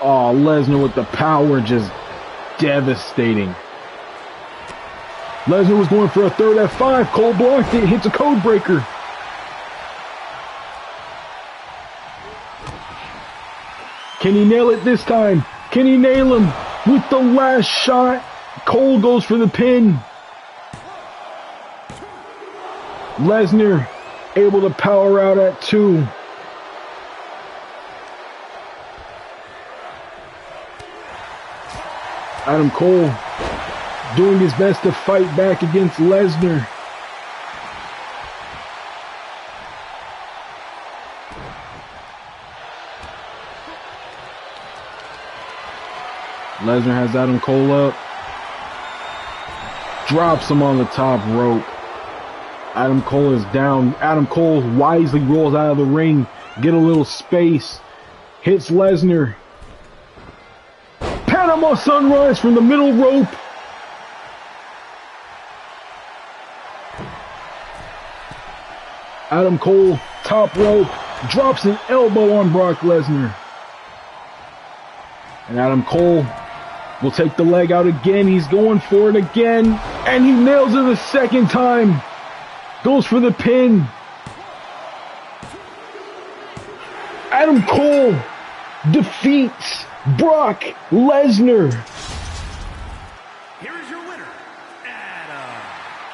Oh, Lesnar with the power, just devastating. Lesnar was going for a third F5. Cole blocked it, hits a code breaker. Can he nail it this time? Can he nail him with the last shot? Cole goes for the pin. Lesnar able to power out at 2. Adam Cole doing his best to fight back against Lesnar. Lesnar has Adam Cole up. Drops him on the top rope. Adam Cole is down. Adam Cole wisely rolls out of the ring. Get a little space. Hits Lesnar. Panama Sunrise from the middle rope. Adam Cole, top rope, drops an elbow on Brock Lesnar. And Adam Cole will take the leg out again. He's going for it again. And he nails it the second time. Goes for the pin. Adam Cole defeats Brock Lesnar. Here is your winner, Adam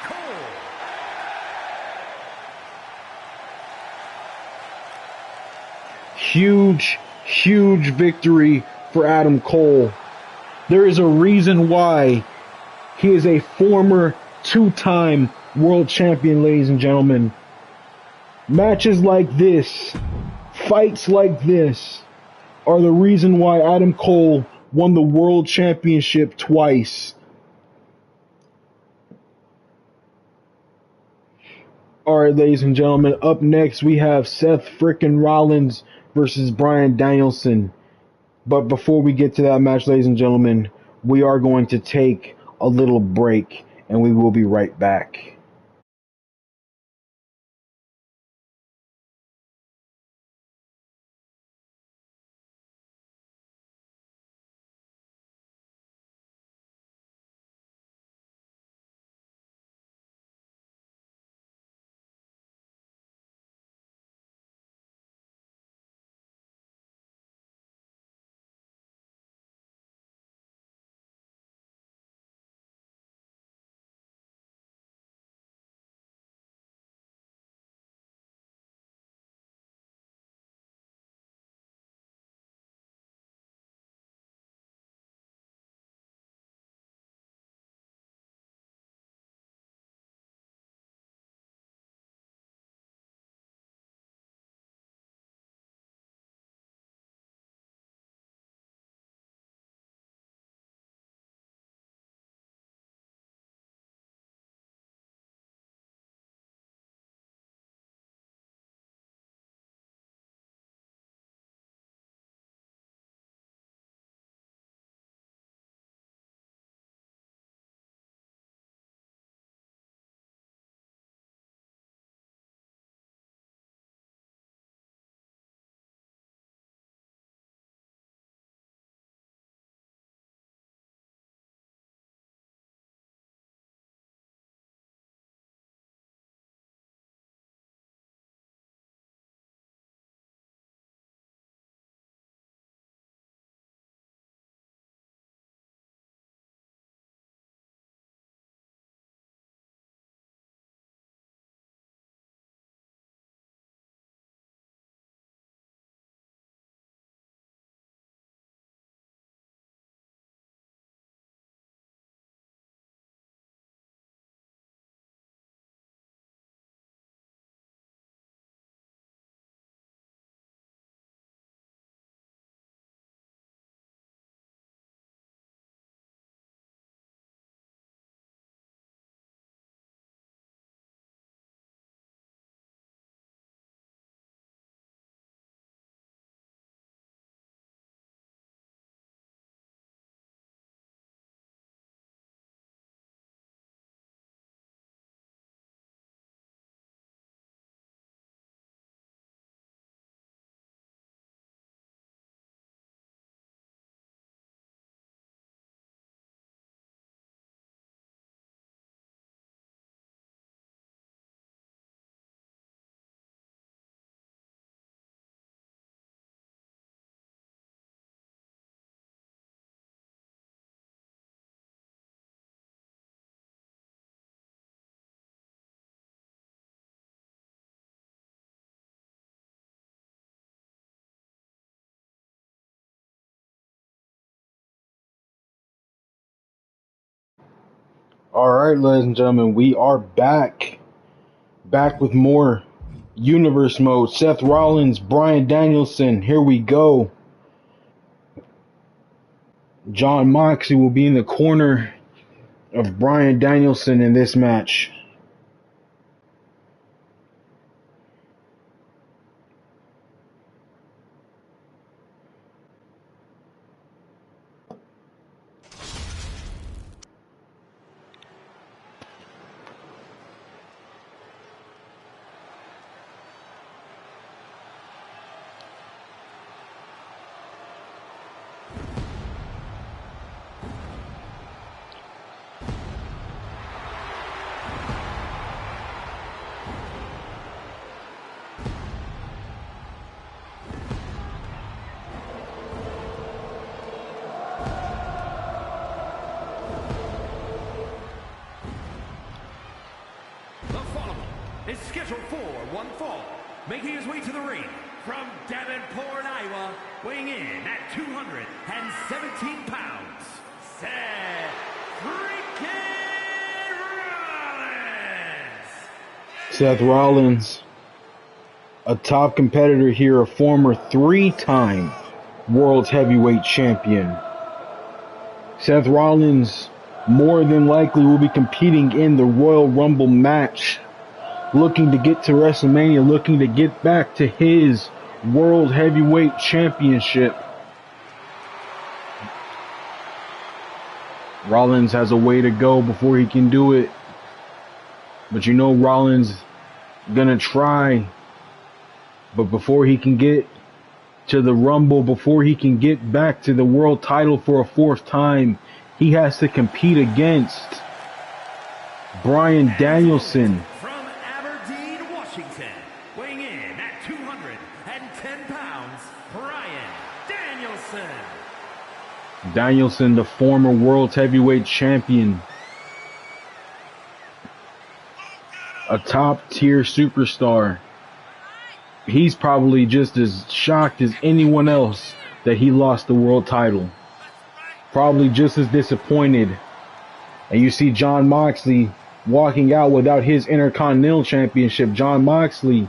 Cole. Huge victory for Adam Cole. There is a reason why he is a former 2-time world champion, ladies and gentlemen. Matches like this, fights like this, are the reason why Adam Cole won the world championship twice. Alright, ladies and gentlemen, up next we have Seth frickin' Rollins versus Bryan Danielson. But before we get to that match, ladies and gentlemen, we are going to take a little break, and we will be right back. All right, ladies and gentlemen, we are back with more Universe Mode. Seth Rollins, Bryan Danielson, here we go. Jon Moxley will be in the corner of Bryan Danielson in this match. Is scheduled for one fall, making his way to the ring from Davenport, Iowa, weighing in at 217 pounds, Seth freaking Rollins. Seth Rollins, a top competitor here, a former 3-time World Heavyweight Champion. Seth Rollins more than likely will be competing in the Royal Rumble match, looking to get to WrestleMania, looking to get back to his World Heavyweight Championship. Rollins has a way to go before he can do it. But you know Rollins gonna try. But before he can get to the Rumble, before he can get back to the world title for a 4th time, he has to compete against Bryan Danielson. Weighing in at 210 pounds, Bryan Danielson. Danielson, the former World Heavyweight Champion. A top-tier superstar. He's probably just as shocked as anyone else that he lost the world title. Probably just as disappointed. And you see Jon Moxley walking out without his Intercontinental Championship. Jon Moxley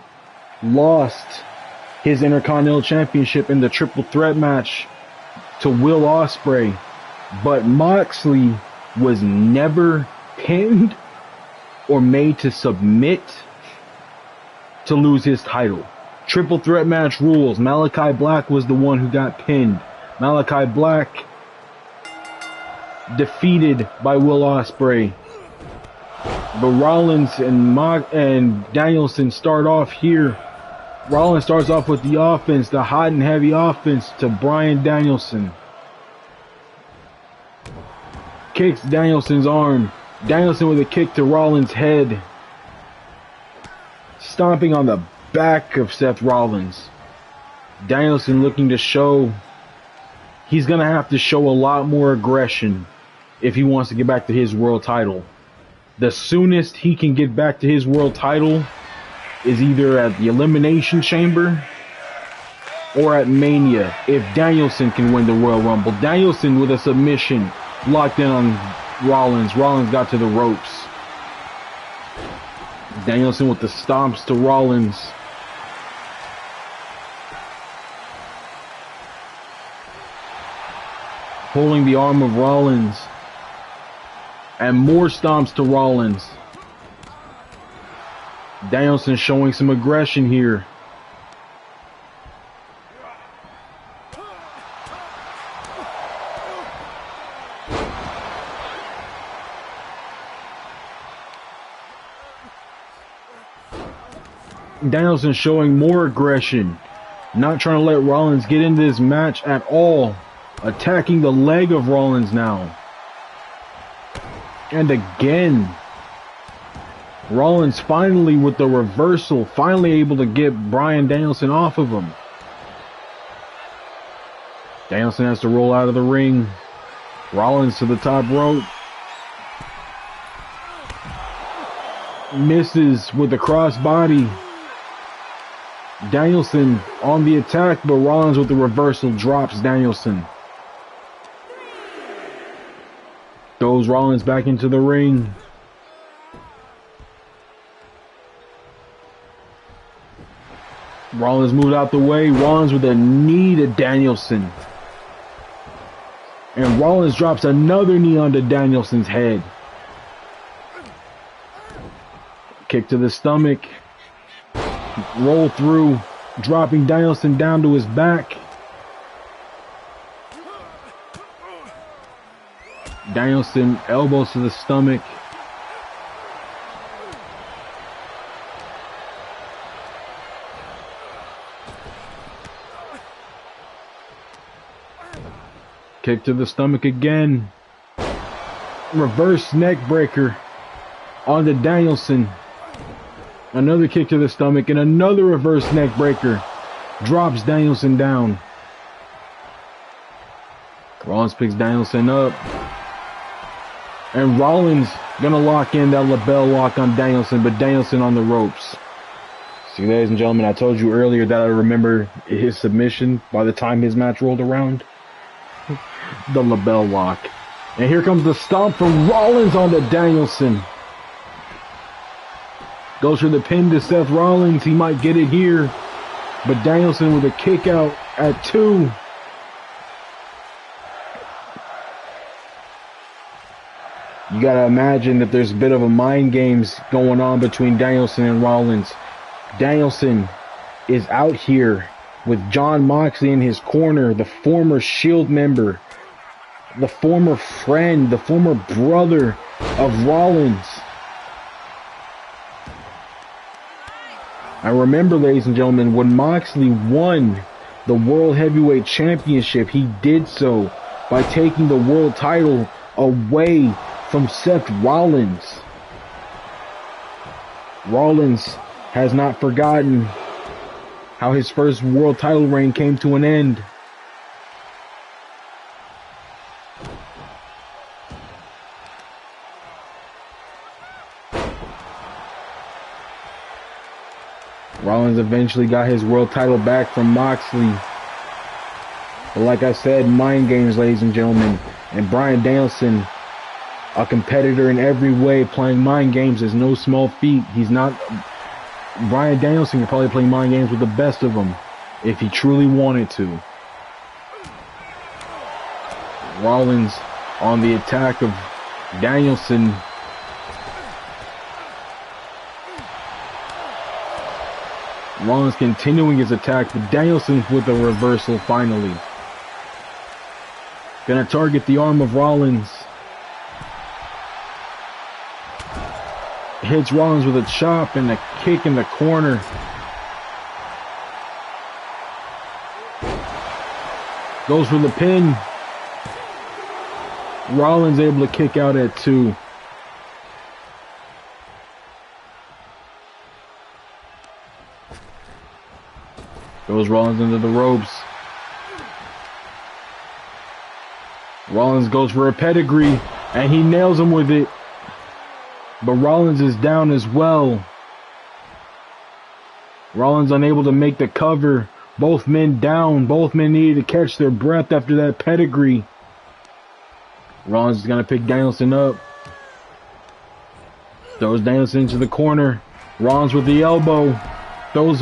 lost his Intercontinental Championship in the triple threat match to Will Ospreay, but Moxley was never pinned or made to submit to lose his title. Triple threat match rules. Malachi Black was the one who got pinned. Malachi Black defeated by Will Ospreay. But Rollins and Danielson start off here. Rollins starts off with the offense, the hot and heavy offense to Bryan Danielson. Kicks Danielson's arm. Danielson with a kick to Rollins' head. Stomping on the back of Seth Rollins. Danielson looking to show he's going to have to show a lot more aggression if he wants to get back to his world title. The soonest he can get back to his world title is either at the Elimination Chamber or at Mania if Danielson can win the Royal Rumble. Danielson with a submission locked in on Rollins. Rollins got to the ropes. Danielson with the stomps to Rollins. Pulling the arm of Rollins. And more stomps to Rollins. Danielson showing some aggression here. Danielson showing more aggression. Not trying to let Rollins get into this match at all. Attacking the leg of Rollins now. And again. Rollins finally with the reversal. Finally able to get Bryan Danielson off of him. Danielson has to roll out of the ring. Rollins to the top rope. Misses with the crossbody. Danielson on the attack, but Rollins with the reversal drops Danielson. Throws Rollins back into the ring. Rollins moved out the way. Rollins with a knee to Danielson. And Rollins drops another knee onto Danielson's head. Kick to the stomach. Roll through, dropping Danielson down to his back. Danielson elbows to the stomach. Kick to the stomach again. Reverse neck breaker onto Danielson. Another kick to the stomach and another reverse neck breaker. Drops Danielson down. Rollins picks Danielson up. And Rollins gonna lock in that LeBell lock on Danielson, but Danielson on the ropes. See, ladies and gentlemen, I told you earlier that I remember his submission by the time his match rolled around. The LeBell lock. And here comes the stomp from Rollins onto Danielson. Goes for the pin to Seth Rollins. He might get it here. But Danielson with a kick out at 2. You gotta imagine that there's a bit of a mind games going on between Danielson and Rollins. Danielson is out here with Jon Moxley in his corner, the former Shield member, the former friend, the former brother of Rollins. I remember, ladies and gentlemen, when Moxley won the World Heavyweight Championship, he did so by taking the world title away from Seth Rollins. Rollins has not forgotten how his first world title reign came to an end. Rollins eventually got his world title back from Moxley. But like I said, mind games, ladies and gentlemen. And Bryan Danielson, a competitor in every way, playing mind games is no small feat. He's not... Bryan Danielson could probably play mind games with the best of them if he truly wanted to. Rollins on the attack of Danielson. Rollins continuing his attack, but Danielson with a reversal finally. Gonna target the arm of Rollins. Hits Rollins with a chop and a kick in the corner. Goes for the pin. Rollins able to kick out at 2. Goes Rollins into the ropes. Rollins goes for a pedigree, and he nails him with it. But Rollins is down as well. Rollins unable to make the cover. Both men down. Both men needed to catch their breath after that pedigree. Rollins is going to pick Danielson up. Throws Danielson into the corner. Rollins with the elbow. Throws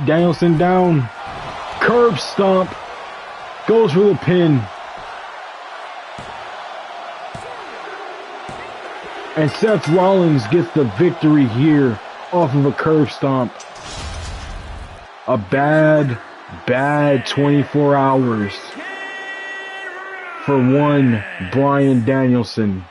Danielson down. Curb stomp. Goes for the pin. And Seth Rollins gets the victory here off of a curb stomp. A bad 24 hours for one Bryan Danielson.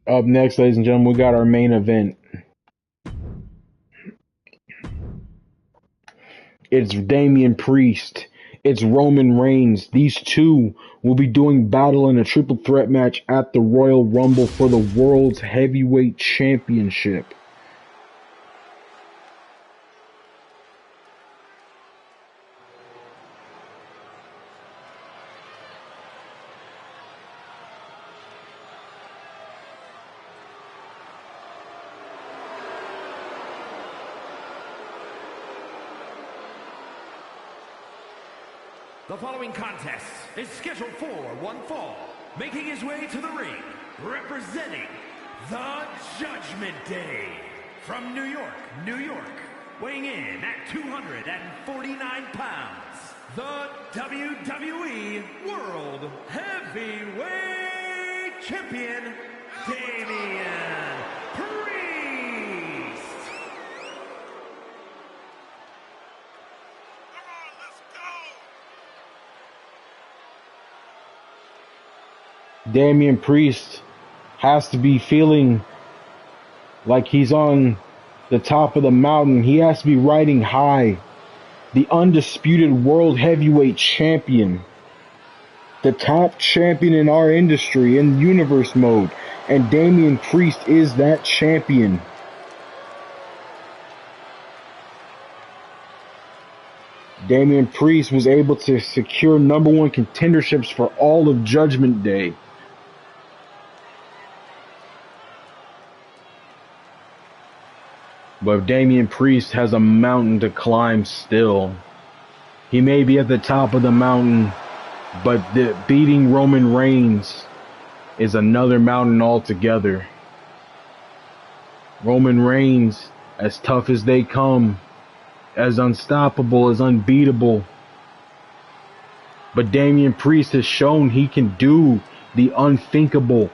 Up next, ladies and gentlemen, we got our main event. It's Damian Priest. It's Roman Reigns. These two will be doing battle in a triple threat match at the Royal Rumble for the World's Heavyweight Championship. The following contest is scheduled for one fall. Making his way to the ring, representing the Judgment Day. From New York, New York, weighing in at 249 pounds, the WWE World Heavyweight Champion, Damian Priest. Come on, let's go! Damian Priest has to be feeling like he's on the top of the mountain. He has to be riding high. The undisputed world heavyweight champion. The top champion in our industry in universe mode. And Damian Priest is that champion. Damian Priest was able to secure #1 contenderships for all of Judgment Day. But Damian Priest has a mountain to climb still. He may be at the top of the mountain, but beating Roman Reigns is another mountain altogether. Roman Reigns, as tough as they come, as unstoppable, as unbeatable. But Damian Priest has shown he can do the unthinkable,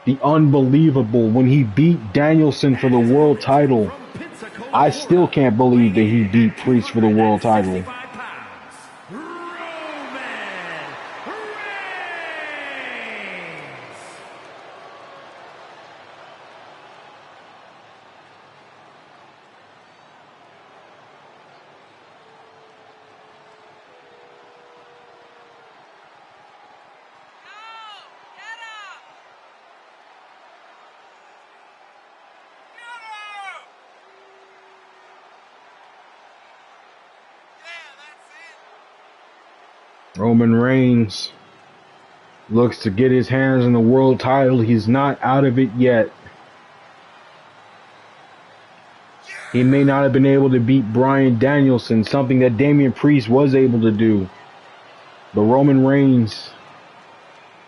the unbelievable. When he beat Danielson for the world title, I still can't believe that he beat Priest for the world title. Roman Reigns looks to get his hands on the world title. He's not out of it yet. He may not have been able to beat Bryan Danielson, something that Damian Priest was able to do. But Roman Reigns,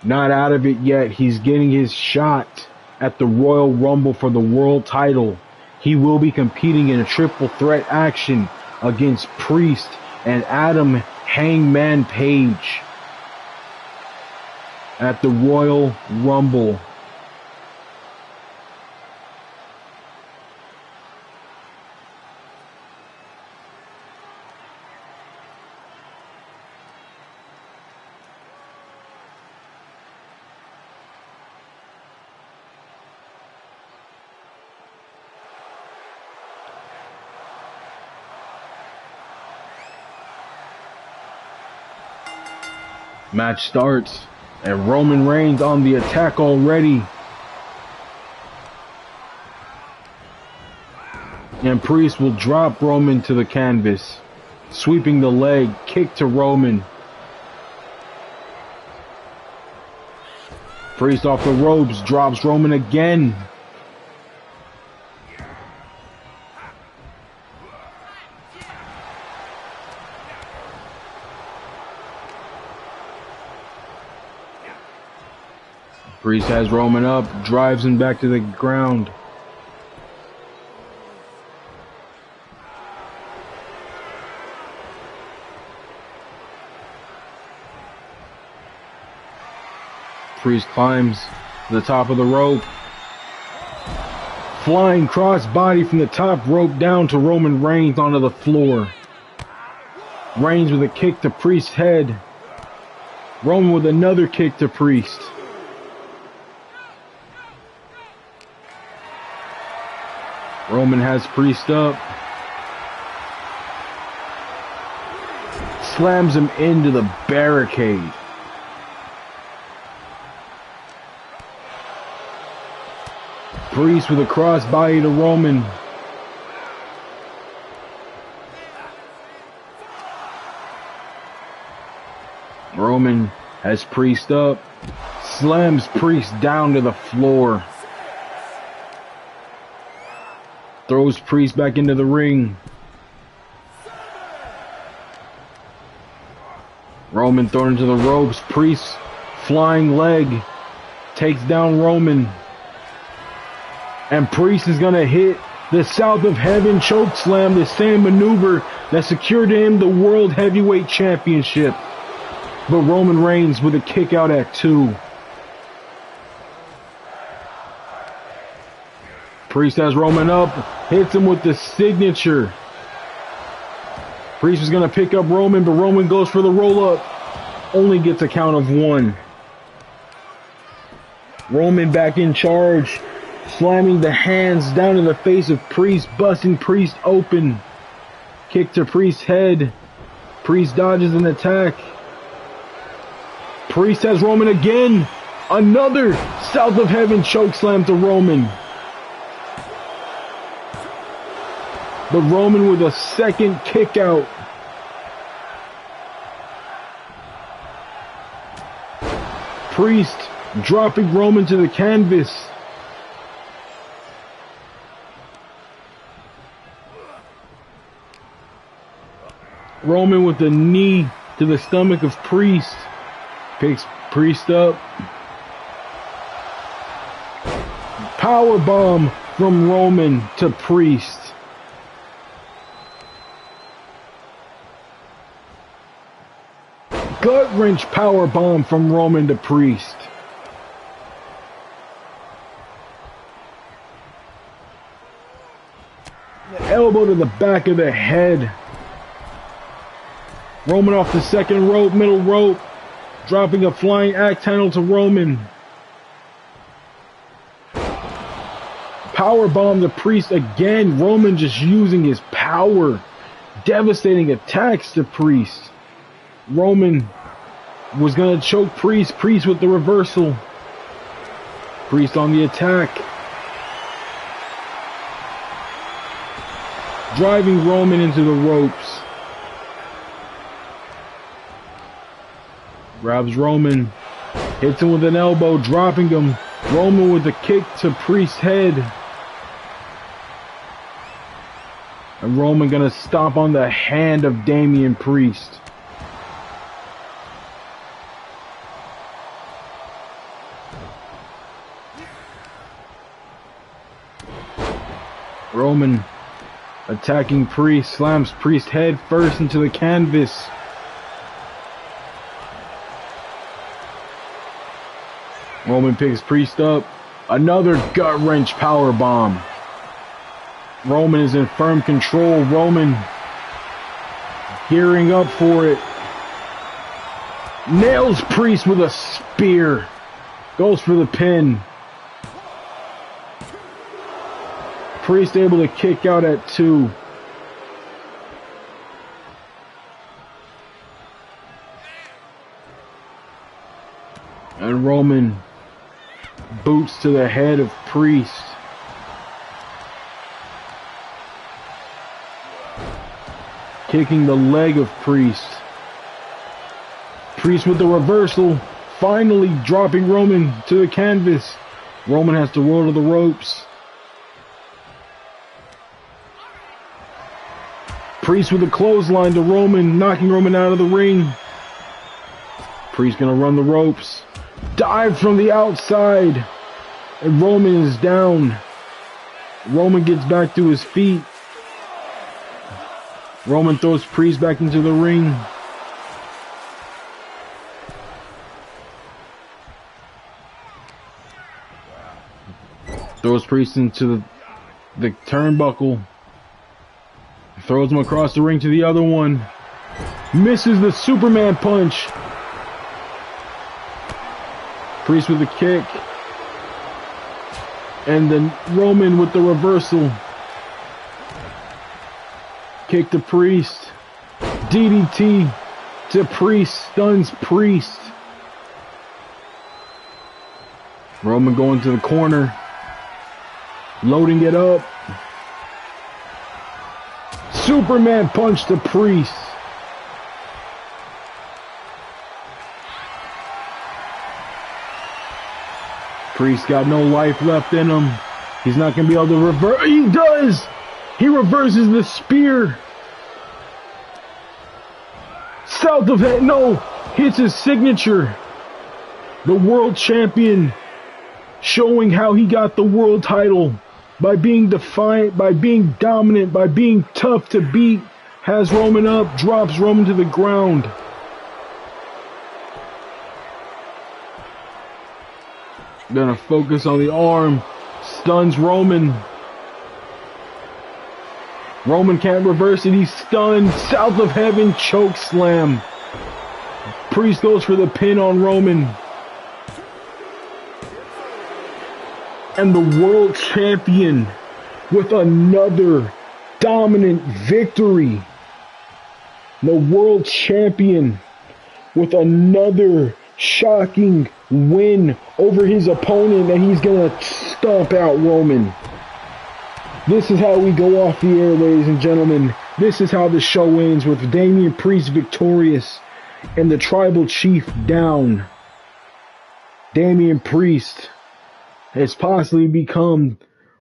not out of it yet. He's getting his shot at the Royal Rumble for the world title. He will be competing in a triple threat action against Priest and Adam Hangman Page at the Royal Rumble. Match starts, and Roman Reigns on the attack already. And Priest will drop Roman to the canvas, sweeping the leg, kick to Roman. Priest off the ropes, drops Roman again. Priest has Roman up, drives him back to the ground. Priest climbs to the top of the rope. Flying crossbody from the top rope down to Roman Reigns onto the floor. Reigns with a kick to Priest's head. Roman with another kick to Priest. Roman has Priest up. Slams him into the barricade. Priest with a crossbody to Roman. Roman has Priest up. Slams Priest down to the floor. Throws Priest back into the ring. Roman thrown into the ropes. Priest, flying leg, takes down Roman. And Priest is going to hit the South of Heaven choke slam, the same maneuver that secured him the World Heavyweight Championship. But Roman Reigns with a kick out at 2. Priest has Roman up, hits him with the signature. Priest is going to pick up Roman, but Roman goes for the roll-up. Only gets a count of 1. Roman back in charge, slamming the hands down in the face of Priest, busting Priest open. Kick to Priest's head. Priest dodges an attack. Priest has Roman again. Another South of Heaven chokeslam to Roman. But Roman with a second kick out. Priest dropping Roman to the canvas. Roman with the knee to the stomach of Priest. Picks Priest up. Power bomb from Roman to Priest. Gut wrench power bomb from Roman to Priest. The elbow to the back of the head. Roman off the second rope, middle rope, dropping a flying axe handle to Roman. Power bomb to Priest again. Roman just using his power. Devastating attacks to Priest. Roman was going to choke Priest. Priest with the reversal. Priest on the attack. Driving Roman into the ropes. Grabs Roman. Hits him with an elbow, dropping him. Roman with a kick to Priest's head. And Roman going to stomp on the hand of Damian Priest. Roman attacking Priest, slams Priest head first into the canvas. Roman picks Priest up. Another gut wrench power bomb. Roman is in firm control. Roman gearing up for it. Nails Priest with a spear. Goes for the pin. Priest able to kick out at 2. And Roman boots to the head of Priest. Kicking the leg of Priest. Priest with the reversal. Finally dropping Roman to the canvas. Roman has to roll to the ropes. Priest with a clothesline to Roman, knocking Roman out of the ring. Priest gonna run the ropes. Dive from the outside. And Roman is down. Roman gets back to his feet. Roman throws Priest back into the ring. Throws Priest into the turnbuckle. Throws him across the ring to the other one. Misses the Superman punch. Priest with a kick. And then Roman with the reversal. Kick to Priest. DDT to Priest. Stuns Priest. Roman going to the corner. Loading it up. Superman punch to Priest. Priest got no life left in him. He's not going to be able to reverse. He does! He reverses the spear. South of head. No. hits his signature. The world champion showing how he got the world title by being defiant, by being dominant, by being tough to beat. Has Roman up, drops Roman to the ground. Gonna focus on the arm, stuns Roman. Roman can't reverse it, he's stunned. South of Heaven choke slam. Priest goes for the pin on Roman. And the world champion with another dominant victory. The world champion with another shocking win over his opponent, and he's gonna stomp out Roman. This is how we go off the air, ladies and gentlemen. This is how the show ends, with Damian Priest victorious and the tribal chief down. Damian Priest has possibly become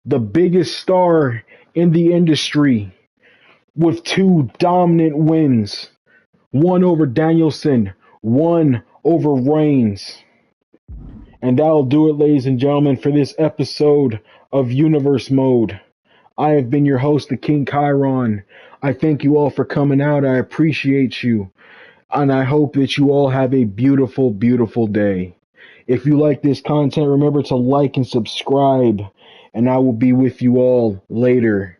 the biggest star in the industry with 2 dominant wins. One over Danielson, one over Reigns. And that'll do it, ladies and gentlemen, for this episode of Universe Mode. I have been your host, the King Chiron. I thank you all for coming out. I appreciate you. And I hope that you all have a beautiful, beautiful day. If you like this content, remember to like and subscribe. And I will be with you all later.